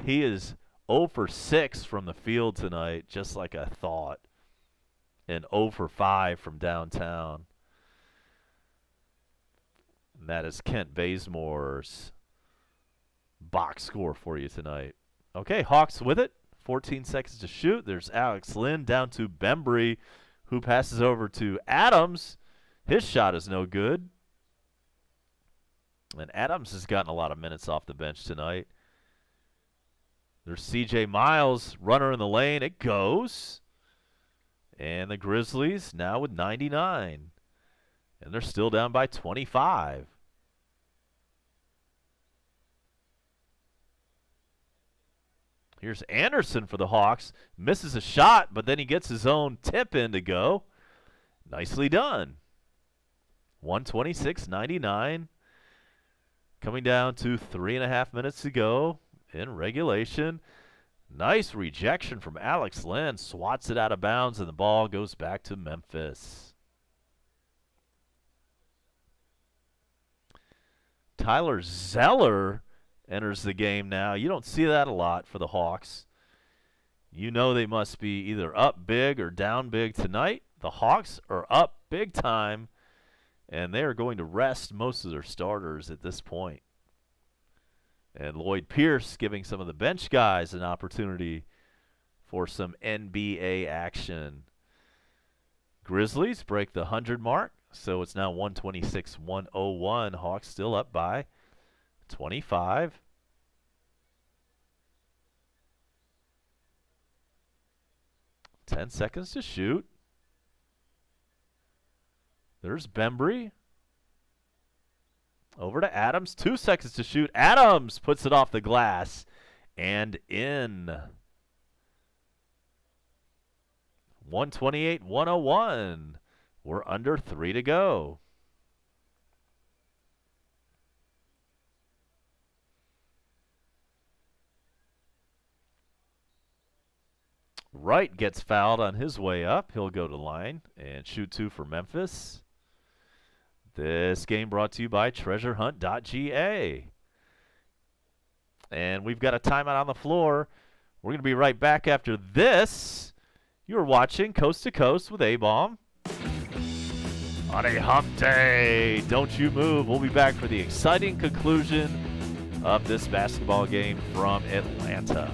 He is 0 for 6 from the field tonight, just like I thought. And 0 for 5 from downtown. And that is Kent Bazemore's box score for you tonight. Okay, Hawks with it. 14 seconds to shoot. There's Alex Lynn down to Bembry, who passes over to Adams. His shot is no good. And Adams has gotten a lot of minutes off the bench tonight. There's C.J. Miles, runner in the lane. It goes. And the Grizzlies now with 99. And they're still down by 25. Here's Anderson for the Hawks. Misses a shot, but then he gets his own tip in to go. Nicely done. 126-99. Coming down to 3.5 minutes to go in regulation. Nice rejection from Alex Lynn. Swats it out of bounds, and the ball goes back to Memphis. Tyler Zeller enters the game now. You don't see that a lot for the Hawks. You know they must be either up big or down big tonight. The Hawks are up big time, and they are going to rest most of their starters at this point. And Lloyd Pierce giving some of the bench guys an opportunity for some NBA action. Grizzlies break the 100 mark, so it's now 126-101. Hawks still up by 25. Ten seconds to shoot. There's Bembry. Over to Adams. 2 seconds to shoot. Adams puts it off the glass and in. 128-101. We're under 3 to go. Wright gets fouled on his way up. He'll go to line and shoot 2 for Memphis. This game brought to you by TreasureHunt.ga. And we've got a timeout on the floor. We're going to be right back after this. You're watching Coast to Coast with A-Bomb on a hump day. Don't you move. We'll be back for the exciting conclusion of this basketball game from Atlanta.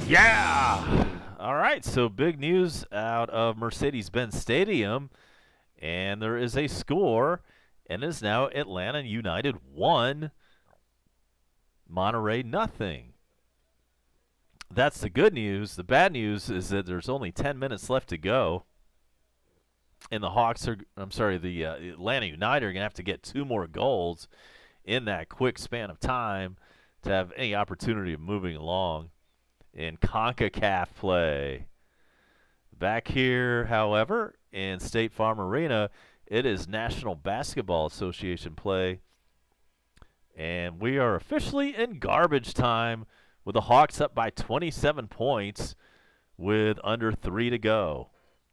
Yeah! All right, so big news out of Mercedes-Benz Stadium, and there is a score, and it is now Atlanta United 1, Monterey nothing. That's the good news. The bad news is that there's only 10 minutes left to go. And the Atlanta United are going to have to get 2 more goals in that quick span of time to have any opportunity of moving along in CONCACAF play. Back here, however, in State Farm Arena, it is National Basketball Association play. And we are officially in garbage time with the Hawks up by 27 points with under 3 to go.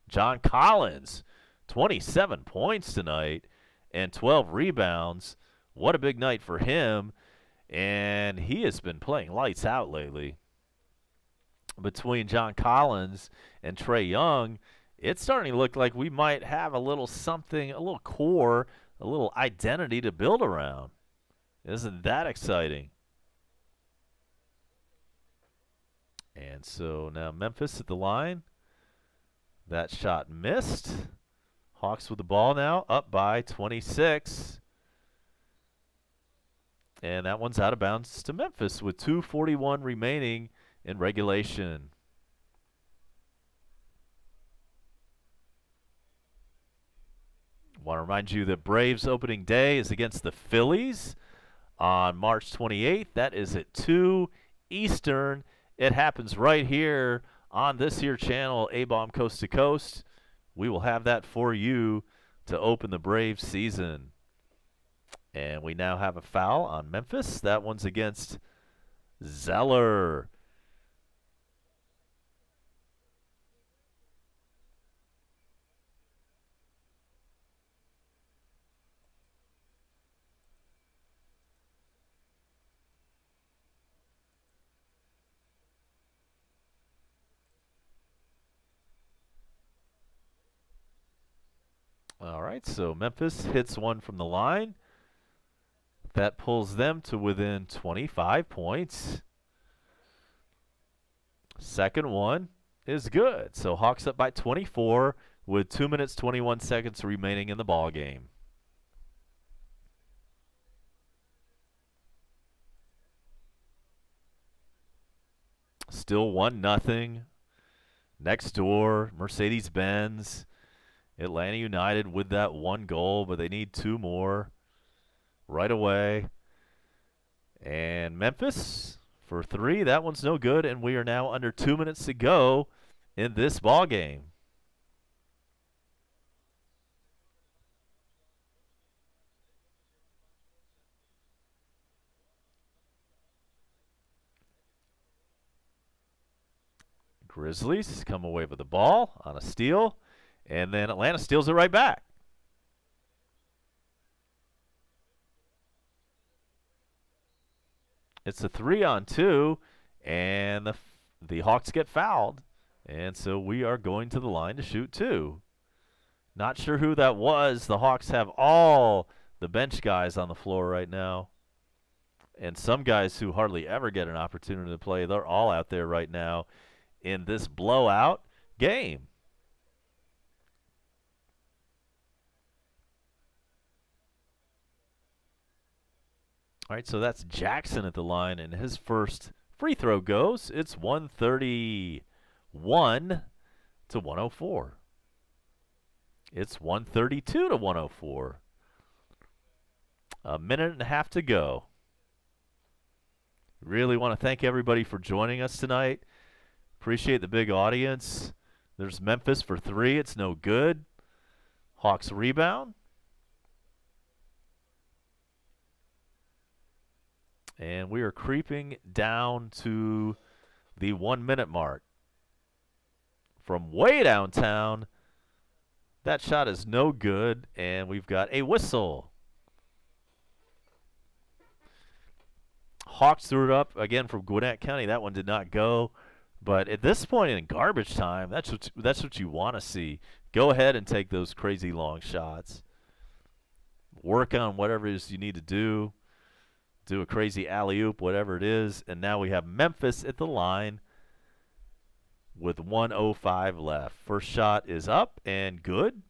John Collins, 27 points tonight and 12 rebounds. What a big night for him. And he has been playing lights out lately. Between John Collins and Trae Young, it's starting to look like we might have a little something, a little core, a little identity to build around. Isn't that exciting? And so now Memphis at the line. That shot missed. Hawks with the ball now, up by 26. And that one's out of bounds to Memphis with 2:41 remaining in regulation. Want to remind you that Braves opening day is against the Phillies on March 28th. That is at 2 Eastern. It happens right here on this here channel, A-Bomb Coast to Coast. We will have that for you to open the Braves season. And we now have a foul on Memphis. That one's against Zeller. All right, so Memphis hits one from the line. That pulls them to within 25 points. Second one is good. So Hawks up by 24 with 2 minutes, 21 seconds remaining in the ball game. Still 1-0. Next door, Mercedes-Benz. Atlanta United with that 1 goal, but they need 2 more right away. And Memphis for 3. That one's no good, and we are now under 2 minutes to go in this ball game. Grizzlies come away with the ball on a steal. And then Atlanta steals it right back. It's a 3-on-2, and the Hawks get fouled. And so we are going to the line to shoot 2. Not sure who that was. The Hawks have all the bench guys on the floor right now. And some guys who hardly ever get an opportunity to play, they're all out there right now in this blowout game. All right, so that's Jackson at the line, and his first free throw goes. It's 131 to 104. It's 132 to 104. A minute and a half to go. Really want to thank everybody for joining us tonight. Appreciate the big audience. There's Memphis for 3. It's no good. Hawks rebound. And we are creeping down to the 1-minute mark. From way downtown, that shot is no good, and we've got a whistle. Hawks threw it up, again, from Gwinnett County. That one did not go. But at this point in garbage time, that's what you want to see. Go ahead and take those crazy long shots. Work on whatever it is you need to do. Do a crazy alley-oop, whatever it is. And now we have Memphis at the line with 1:05 left. First shot is up and good.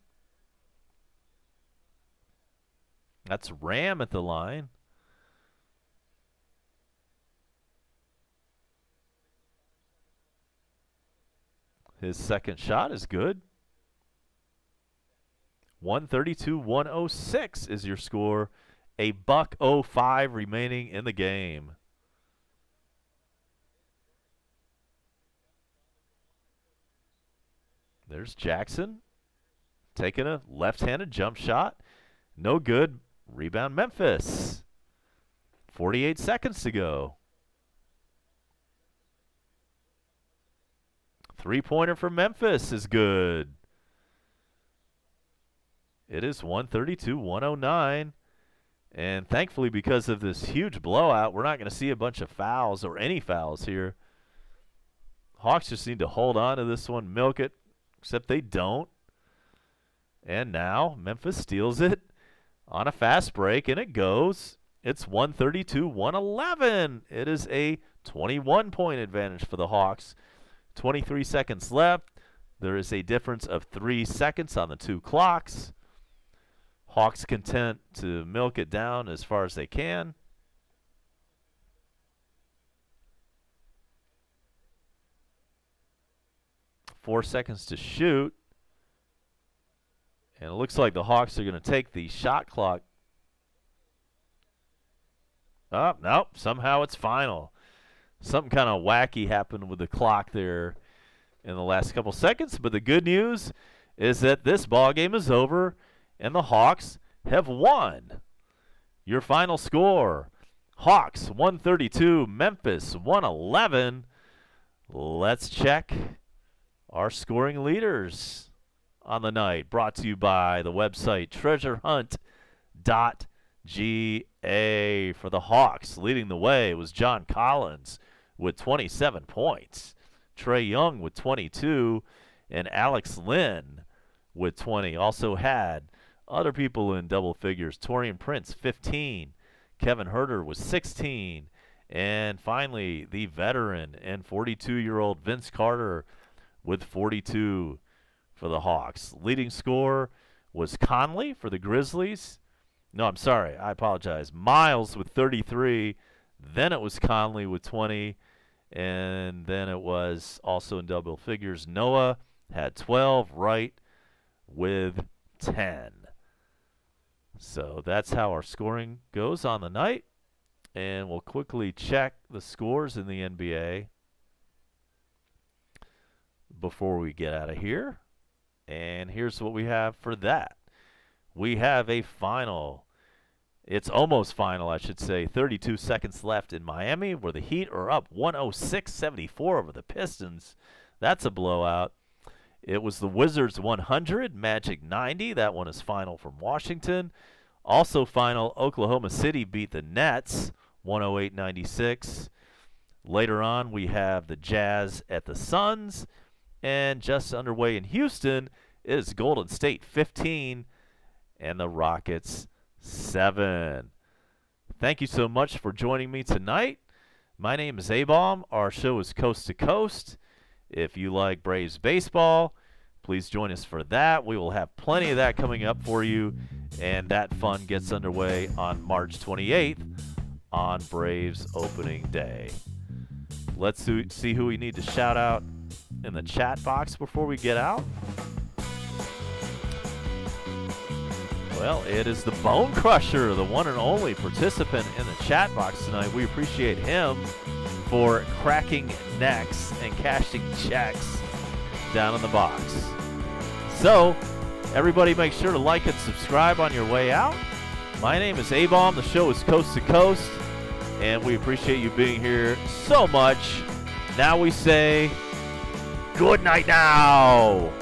That's Ram at the line. His second shot is good. 132-106 is your score. A $1.05 remaining in the game. There's Jackson taking a left-handed jump shot. No good. Rebound Memphis. 48 seconds to go. Three-pointer for Memphis is good. It is 132-109. And thankfully, because of this huge blowout, we're not going to see a bunch of fouls or any fouls here. Hawks just need to hold on to this one, milk it, except they don't. And now Memphis steals it on a fast break, and it goes. It's 132-111. It is a 21-point advantage for the Hawks. 23 seconds left. There is a difference of 3 seconds on the two clocks. Hawks content to milk it down as far as they can. Four seconds to shoot. And it looks like the Hawks are going to take the shot clock. Oh, nope. Somehow it's final. Something kind of wacky happened with the clock there in the last couple seconds. But the good news is that this ball game is over and the Hawks have won. Your final score, Hawks 132, Memphis 111. Let's check our scoring leaders on the night, brought to you by the website treasurehunt.ga. For the Hawks, leading the way was John Collins with 27 points, Trey Young with 22, and Alex Lynn with 20. Also had other people in double figures. Torian Prince, 15. Kevin Herter was 16. And finally, the veteran and 42-year-old Vince Carter with 42 for the Hawks. Leading scorer was Conley for the Grizzlies. No, I'm sorry. I apologize. Miles with 33. Then it was Conley with 20. And then it was also in double figures. Noah had 12. Wright with 10. So that's how our scoring goes on the night. And we'll quickly check the scores in the NBA before we get out of here. And here's what we have for that. We have a final. It's almost final, I should say. 32 seconds left in Miami, where the Heat are up 106-74 over the Pistons. That's a blowout. It was the Wizards 100, Magic 90. That one is final from Washington. Also final, Oklahoma City beat the Nets 108-96. Later on, we have the Jazz at the Suns. And just underway in Houston is Golden State 15 and the Rockets 7. Thank you so much for joining me tonight. My name is A-Bomb. Our show is Coast to Coast. If you like Braves baseball, please join us for that. We will have plenty of that coming up for you, and that fun gets underway on March 28th on Braves opening day. Let's see who we need to shout out in the chat box before we get out. Well, it is the Bone Crusher, the one and only participant in the chat box tonight. We appreciate him for cracking necks and cashing checks down in the box. So, everybody make sure to like and subscribe on your way out. My name is A-Bomb. The show is Coast to Coast, and we appreciate you being here so much. Now we say, good night now.